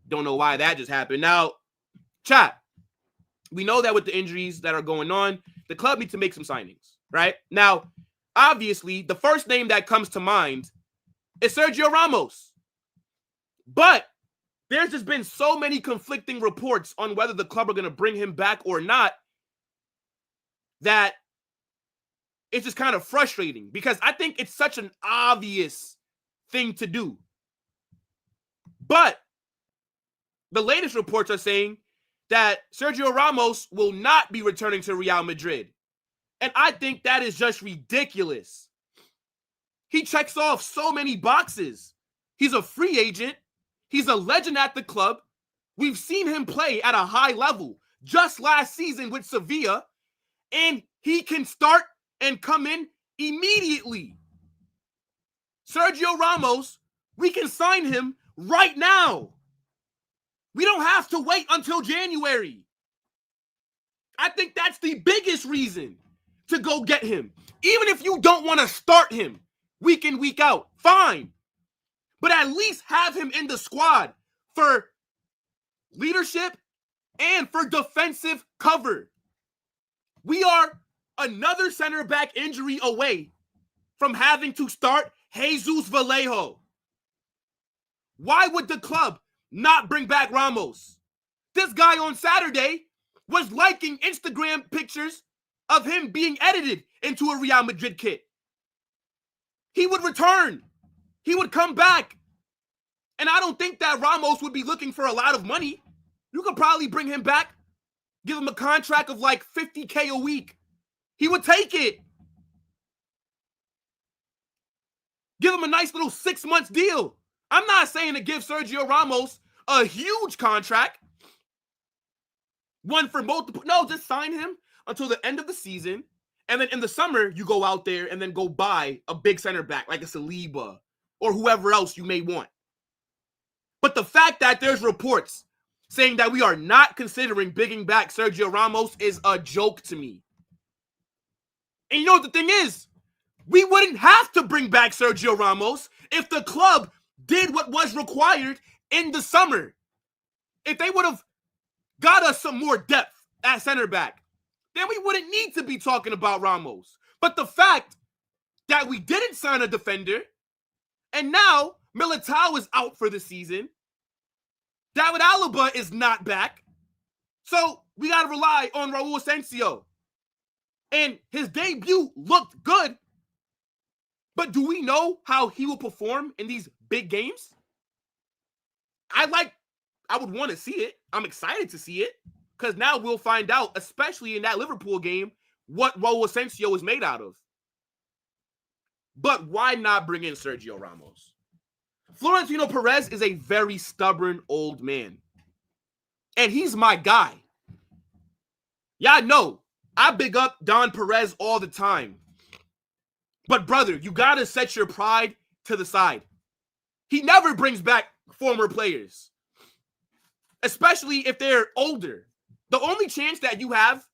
Don't know why that just happened. Now, chat. We know that with the injuries that are going on, the club needs to make some signings, right? Now, obviously, the first name that comes to mind is Sergio Ramos. But there's just been so many conflicting reports on whether the club are going to bring him back or not that it's just kind of frustrating because I think it's such an obvious thing to do. But the latest reports are saying that Sergio Ramos will not be returning to Real Madrid. And I think that is just ridiculous. He checks off so many boxes. He's a free agent. He's a legend at the club. We've seen him play at a high level just last season with Sevilla. And he can start and come in immediately. Sergio Ramos, we can sign him right now. We don't have to wait until January. I think that's the biggest reason to go get him. Even if you don't want to start him week in, week out, fine. But at least have him in the squad for leadership and for defensive cover. We are another center back injury away from having to start Jesus Vallejo. Why would the club not bring back Ramos? This guy on Saturday was liking Instagram pictures of him being edited into a Real Madrid kit. He would return. He would come back. And I don't think that Ramos would be looking for a lot of money. You could probably bring him back, give him a contract of like $50K a week. He would take it. Give him a nice little 6 months deal. I'm not saying to give Sergio Ramos a huge contract. One for multiple. No, just sign him until the end of the season. And then in the summer, you go out there and then go buy a big center back like a Saliba or whoever else you may want. But the fact that there's reports saying that we are not considering bringing back Sergio Ramos is a joke to me. And you know what the thing is? We wouldn't have to bring back Sergio Ramos if the club did what was required in the summer. If they would have got us some more depth at center back, then we wouldn't need to be talking about Ramos. But the fact that we didn't sign a defender, and now Militao is out for the season, David Alaba is not back, so we got to rely on Raul Asensio. And his debut looked good, but do we know how he will perform in these big games? I would want to see it. I'm excited to see it because now we'll find out, especially in that Liverpool game, what Raul Asensio is made out of. But why not bring in Sergio Ramos? Florentino Perez is a very stubborn old man. And he's my guy. Y'all know, I big up Don Perez all the time. But brother, you got to set your pride to the side. He never brings back former players, especially if they're older. The only chance that you have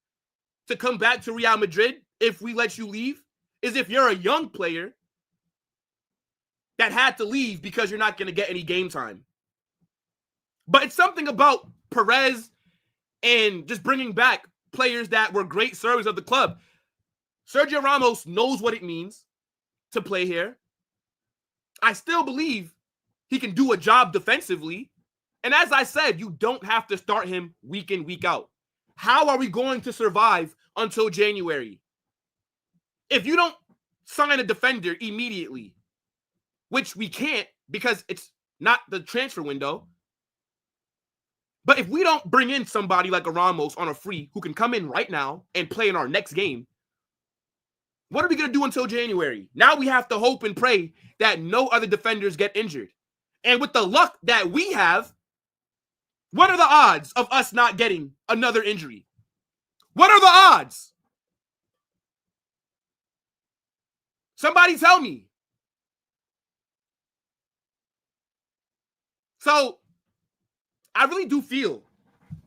to come back to Real Madrid, if we let you leave, is if you're a young player that had to leave because you're not going to get any game time. But it's something about Perez and just bringing back players that were great servants of the club. Sergio Ramos knows what it means to play here. I still believe he can do a job defensively. And as I said, you don't have to start him week in, week out. How are we going to survive until January? If you don't sign a defender immediately, which we can't because it's not the transfer window. But if we don't bring in somebody like a Ramos on a free who can come in right now and play in our next game, what are we going to do until January? Now we have to hope and pray that no other defenders get injured. And with the luck that we have, what are the odds of us not getting another injury? What are the odds? Somebody tell me. So, I really do feel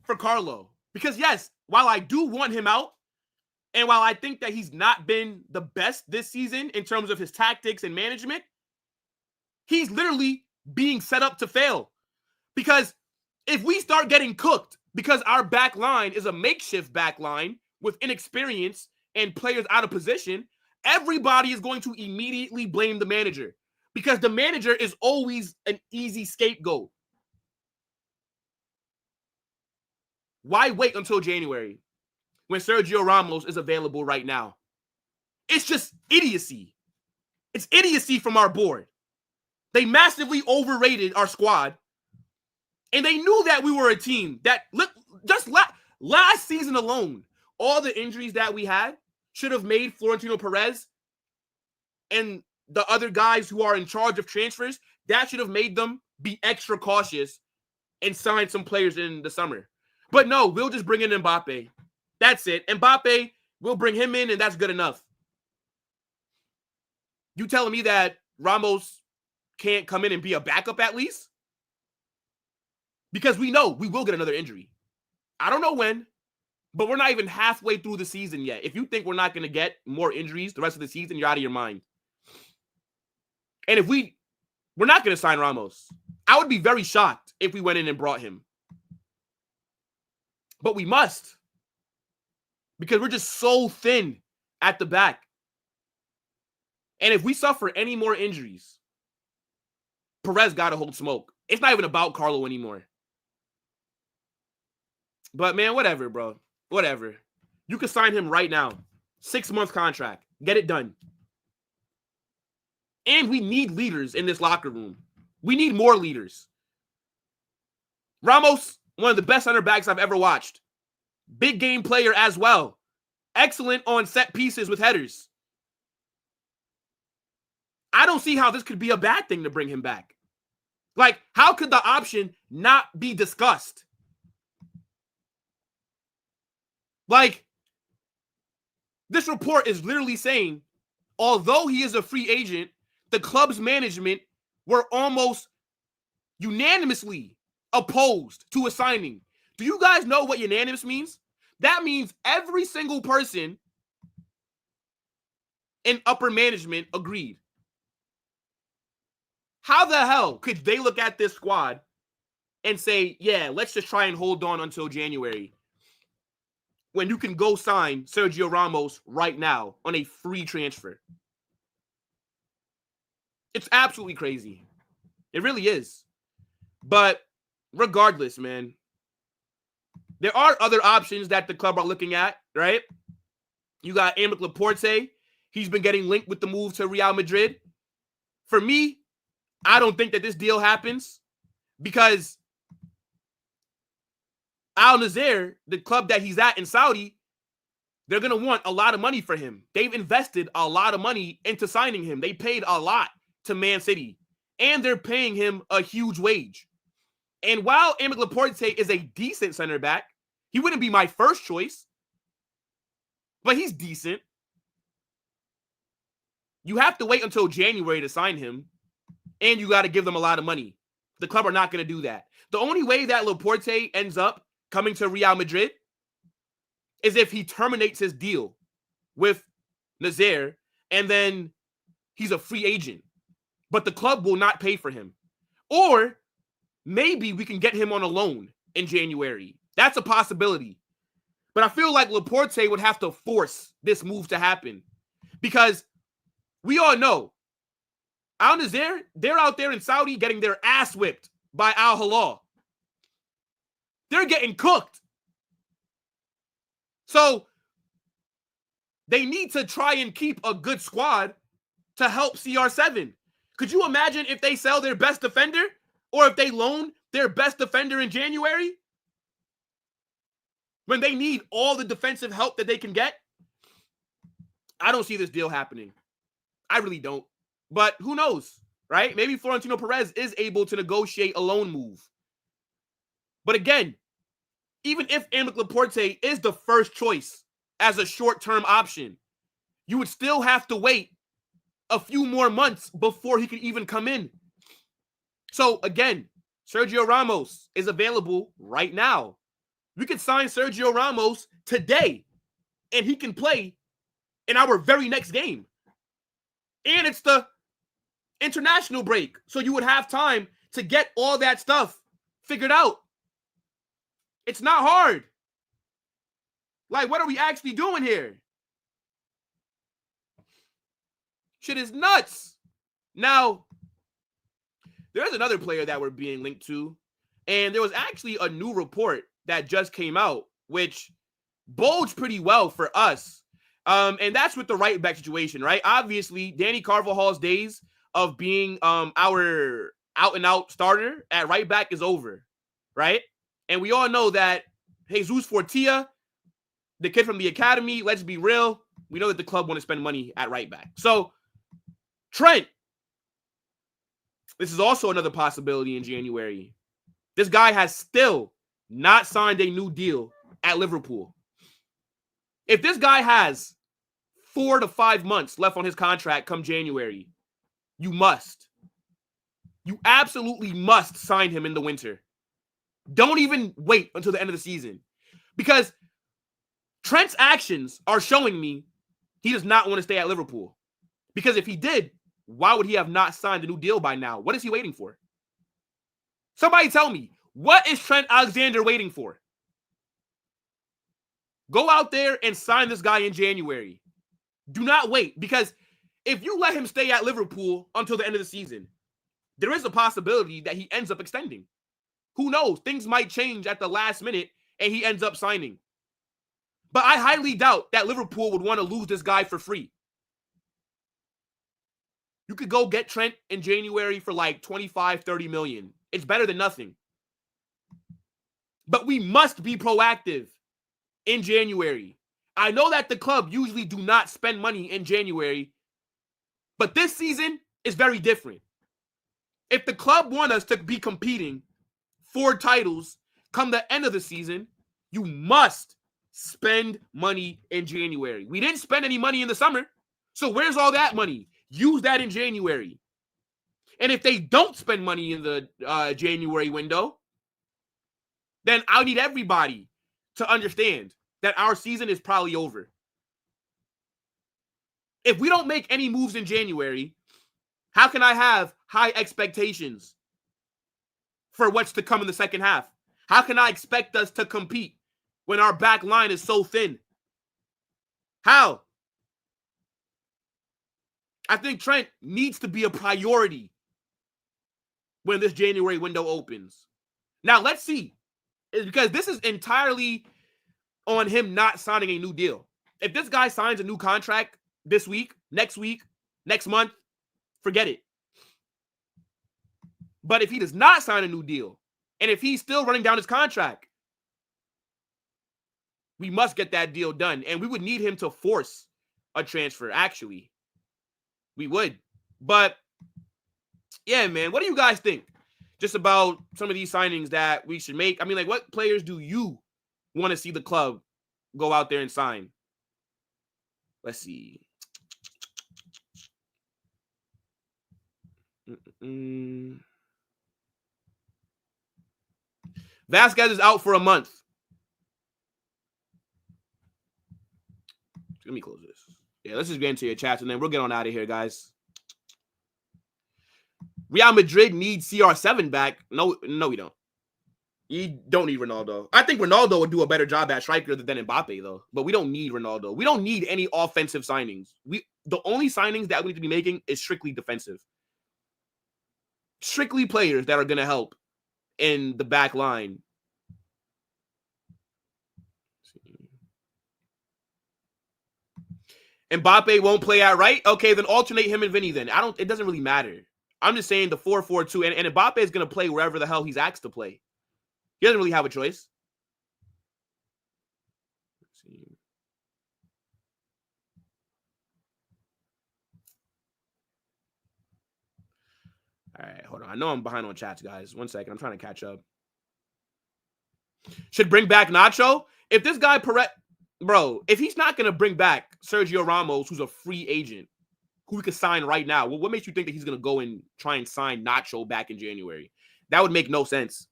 for Carlo. Because yes, while I do want him out, and while I think that he's not been the best this season in terms of his tactics and management, he's literally being set up to fail. Because if we start getting cooked because our back line is a makeshift back line with inexperience and players out of position, everybody is going to immediately blame the manager because the manager is always an easy scapegoat. Why wait until January when Sergio Ramos is available right now? It's just idiocy. It's idiocy from our board. They massively overrated our squad. And they knew that we were a team that, just last season alone, all the injuries that we had should have made Florentino Perez and the other guys who are in charge of transfers, that should have made them be extra cautious and sign some players in the summer. But no, we'll just bring in Mbappe. That's it. Mbappe, we'll bring him in, and that's good enough. You telling me that Ramos can't come in and be a backup at least? Because we know we will get another injury. I don't know when, but we're not even halfway through the season yet. If you think we're not going to get more injuries the rest of the season, you're out of your mind. And if we're not going to sign Ramos, I would be very shocked if we went in and brought him. But we must. Because we're just so thin at the back. And if we suffer any more injuries, Perez got to hold smoke. It's not even about Carlo anymore. But, man, whatever, bro. Whatever. You can sign him right now. 6-month contract. Get it done. And we need leaders in this locker room. We need more leaders. Ramos, one of the best center backs I've ever watched. Big game player as well. Excellent on set pieces with headers. I don't see how this could be a bad thing to bring him back. Like, how could the option not be discussed? Like, this report is literally saying, although he is a free agent, the club's management were almost unanimously opposed to a signing. Do you guys know what unanimous means? That means every single person in upper management agreed. How the hell could they look at this squad and say, yeah, let's just try and hold on until January, when you can go sign Sergio Ramos right now on a free transfer? It's absolutely crazy. It really is. But regardless, man, there are other options that the club are looking at, right? You got Aymeric Laporte. He's been getting linked with the move to Real Madrid. For me, I don't think that this deal happens because Al Nassr, the club that he's at in Saudi, they're going to want a lot of money for him. They've invested a lot of money into signing him. They paid a lot to Man City, and they're paying him a huge wage. And while Aymeric Laporte is a decent center back, he wouldn't be my first choice, but he's decent. You have to wait until January to sign him, and you got to give them a lot of money. The club are not going to do that. The only way that Laporte ends up coming to Real Madrid is if he terminates his deal with Nazaire, and then he's a free agent. But the club will not pay for him. Or maybe we can get him on a loan in January. That's a possibility. But I feel like Laporte would have to force this move to happen. Because we all know Al Nazaire, they're out there in Saudi getting their ass whipped by Al Hilal. They're getting cooked. So they need to try and keep a good squad to help CR7. Could you imagine if they sell their best defender or if they loan their best defender in January when they need all the defensive help that they can get? I don't see this deal happening. I really don't. But who knows, right? Maybe Florentino Perez is able to negotiate a loan move. But again, even if Aymeric Laporte is the first choice as a short-term option, you would still have to wait a few more months before he could even come in. So again, Sergio Ramos is available right now. We could sign Sergio Ramos today, and he can play in our very next game. And it's the international break, so you would have time to get all that stuff figured out. It's not hard. Like, what are we actually doing here? Shit is nuts. Now, there's another player that we're being linked to, and there was actually a new report that just came out, which bodes pretty well for us. And that's with the right back situation, right? Obviously, Danny Carvajal's days of being our out-and-out starter at right back is over, right? And we all know that Jesus Fortea, the kid from the academy, let's be real, we know that the club want to spend money at right back. So, Trent, this is also another possibility in January. This guy has still not signed a new deal at Liverpool. If this guy has 4 to 5 months left on his contract come January, you absolutely must sign him in the winter. Don't even wait until the end of the season. Because Trent's actions are showing me he does not want to stay at Liverpool. Because if he did, why would he have not signed a new deal by now? What is he waiting for? Somebody tell me, what is Trent Alexander waiting for? Go out there and sign this guy in January. Do not wait, because if you let him stay at Liverpool until the end of the season, there is a possibility that he ends up extending. Who knows? Things might change at the last minute and he ends up signing. But I highly doubt that Liverpool would want to lose this guy for free. You could go get Trent in January for like 25, 30 million. It's better than nothing. But we must be proactive in January. I know that the club usually do not spend money in January, but this season is very different. If the club want us to be competing for titles come the end of the season, you must spend money in January. We didn't spend any money in the summer, so where's all that money? Use that in January. And if they don't spend money in the January window, then I need everybody to understand that our season is probably over. If we don't make any moves in January, how can I have high expectations for what's to come in the second half? How can I expect us to compete when our back line is so thin? How? I think Trent needs to be a priority when this January window opens. Now, let's see. It's because this is entirely on him not signing a new deal. If this guy signs a new contract this week, next month, forget it. But if he does not sign a new deal, and if he's still running down his contract, We must get that deal done. And we would need him to force a transfer, actually. We would. But, yeah, man, what do you guys think just about some of these signings that we should make? I mean, like, what players do you want to see the club go out there and sign? Let's see. Vázquez is out for a month. Let me close this. Yeah, let's just get into your chats, and then we'll get on out of here, guys. Real Madrid needs CR7 back. No, we don't. You don't need Ronaldo. I think Ronaldo would do a better job at striker than Mbappe, though. But we don't need Ronaldo. We don't need any offensive signings. The only signings that we need to be making is strictly defensive. Strictly players that are going to help in the back line. Mbappe won't play out right? Okay, then alternate him and Vinny then. It doesn't really matter. I'm just saying the 4-4-2, and Mbappe is going to play wherever the hell he's asked to play. He doesn't really have a choice. Let's see. All right, hold on. I know I'm behind on chats, guys. 1 second. I'm trying to catch up. Should bring back Nacho? If this guy, bro, if he's not going to bring back Sergio Ramos, who's a free agent, who we could sign right now, what makes you think that he's going to go and try and sign Nacho back in January? That would make no sense.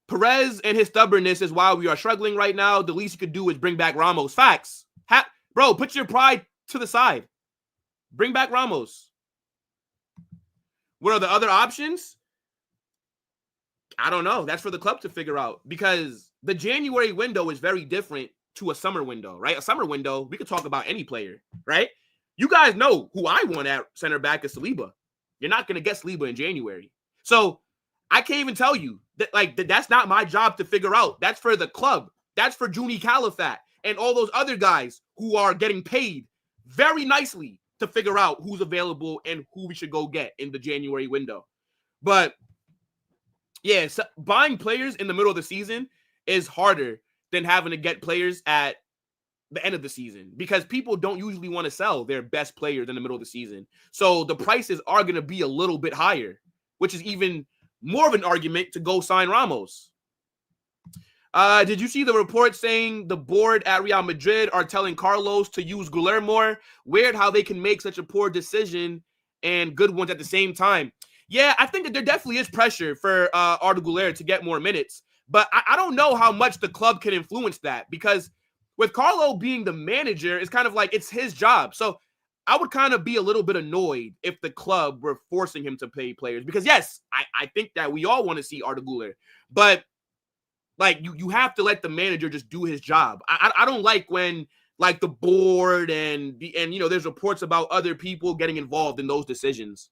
Perez and his stubbornness is why we are struggling right now. The least you could do is bring back Ramos. Facts. Bro, put your pride to the side. Bring back Ramos. What are the other options? I don't know. That's for the club to figure out, because the January window is very different to a summer window, right? A summer window, we could talk about any player, right? You guys know who I want at center back is Saliba. You're not going to get Saliba in January. So I can't even tell you that, that's not my job to figure out. That's for the club. That's for Juni Califat and all those other guys who are getting paid very nicely to figure out who's available and who we should go get in the January window. But yeah, so buying players in the middle of the season is harder than having to get players at the end of the season, because people don't usually want to sell their best players in the middle of the season. So the prices are going to be a little bit higher, which is even more of an argument to go sign Ramos. Did you see the report saying the board at Real Madrid are telling Carlos to use Güler more? Weird how they can make such a poor decision and good ones at the same time. Yeah, I think that there definitely is pressure for Arda Güler to get more minutes, but I don't know how much the club can influence that, because with Carlo being the manager, it's kind of like it's his job. So I would kind of be a little bit annoyed if the club were forcing him to pay players, because yes, I think that we all want to see Arda Güler, but like you have to let the manager just do his job. I don't like when like the board and you know, there's reports about other people getting involved in those decisions.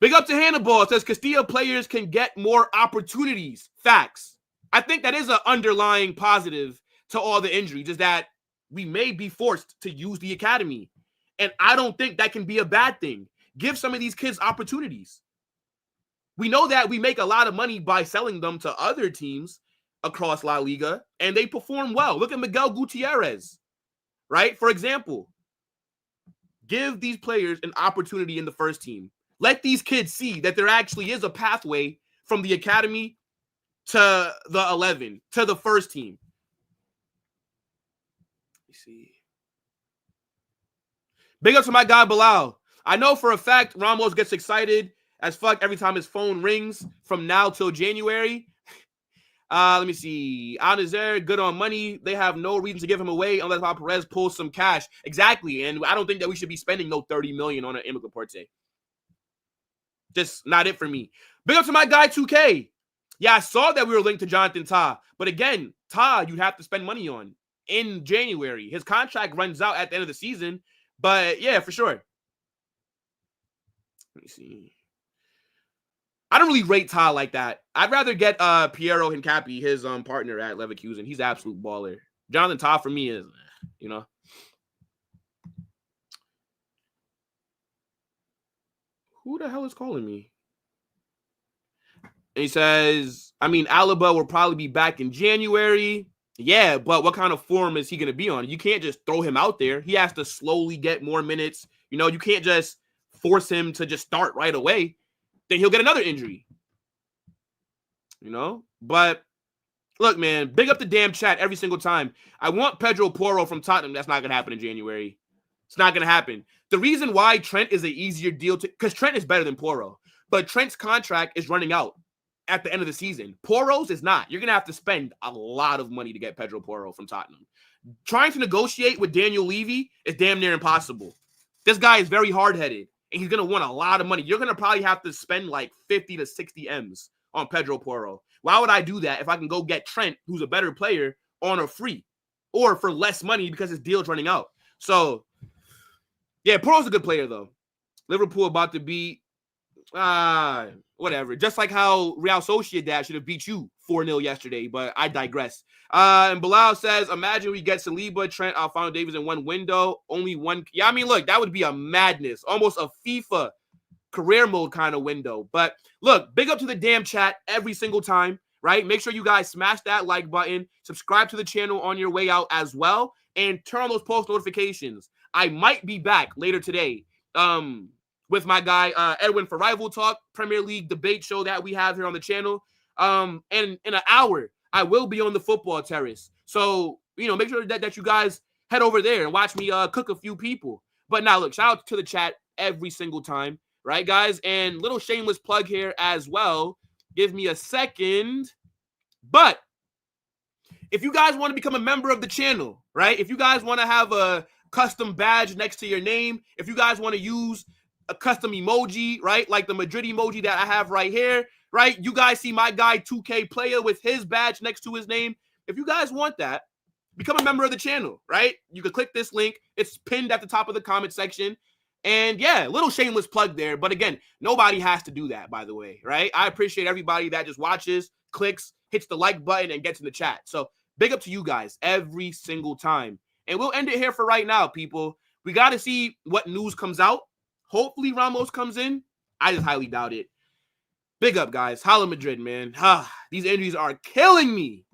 Big up to Hannibal. It says Castilla players can get more opportunities. Facts. I think that is an underlying positive to all the injuries, is that we may be forced to use the academy. And I don't think that can be a bad thing. Give some of these kids opportunities. We know that we make a lot of money by selling them to other teams across La Liga, and they perform well. Look at Miguel Gutierrez, right? For example, give these players an opportunity in the first team. Let these kids see that there actually is a pathway from the academy to the 11, to the first team. Let me see. Big up to my guy, Bilal. I know for a fact Ramos gets excited as fuck every time his phone rings from now till January. Let me see. Al-Nazer, good on money. They have no reason to give him away unless Perez pulls some cash. Exactly. And I don't think that we should be spending no $30 million on an Aymeric Laporte. Just not it for me. Big up to my guy, 2K. Yeah, I saw that we were linked to Jonathan Tah. But again, Tah, you'd have to spend money on in January. His contract runs out at the end of the season. But yeah, for sure. Let me see. I don't really rate Tah like that. I'd rather get Piero Hincapi, his partner at Leverkusen. He's an absolute baller. Jonathan Tah for me is, you know. Who the hell is calling me? And he says, I mean, Alaba will probably be back in January. Yeah, but what kind of form is he going to be on? You can't just throw him out there. He has to slowly get more minutes. You know, you can't just force him to just start right away. Then he'll get another injury. You know? But look, man, big up the damn chat every single time. I want Pedro Porro from Tottenham. That's not going to happen in January. It's not going to happen. The reason why Trent is an easier deal to, because Trent is better than Porro, but Trent's contract is running out at the end of the season. Porro's is not. You're going to have to spend a lot of money to get Pedro Porro from Tottenham. Trying to negotiate with Daniel Levy is damn near impossible. This guy is very hard-headed, and he's going to want a lot of money. You're going to probably have to spend like 50 to 60 M's on Pedro Porro. Why would I do that if I can go get Trent, who's a better player, on a free or for less money because his deal's running out? So, yeah, Porro's a good player, though. Liverpool about to beat whatever. Just like how Real Sociedad should have beat you 4-0 yesterday, but I digress. And Bilal says, imagine we get Saliba, Trent, Alphonso Davies in one window. Only one. Yeah, I mean, look, that would be a madness. Almost a FIFA career mode kind of window. But look, big up to the damn chat every single time, right? Make sure you guys smash that like button. Subscribe to the channel on your way out as well. And turn on those post notifications. I might be back later today. With my guy, Edwin for Rival Talk, Premier League debate show that we have here on the channel. And in an hour, I will be on the football terrace. So, you know, make sure that you guys head over there and watch me cook a few people. But now, look, shout out to the chat every single time, right, guys? And little shameless plug here as well. Give me a second. But if you guys want to become a member of the channel, right? If you guys want to have a custom badge next to your name, if you guys want to use a custom emoji, right? Like the Madrid emoji that I have right here, right? You guys see my guy 2K Player with his badge next to his name. If you guys want that, become a member of the channel, right? You can click this link. It's pinned at the top of the comment section. And yeah, little shameless plug there. But again, nobody has to do that, by the way, right? I appreciate everybody that just watches, clicks, hits the like button, and gets in the chat. So big up to you guys every single time. And we'll end it here for right now, people. We got to see what news comes out. Hopefully Ramos comes in. I just highly doubt it. Big up, guys. Holla Madrid, man. These injuries are killing me.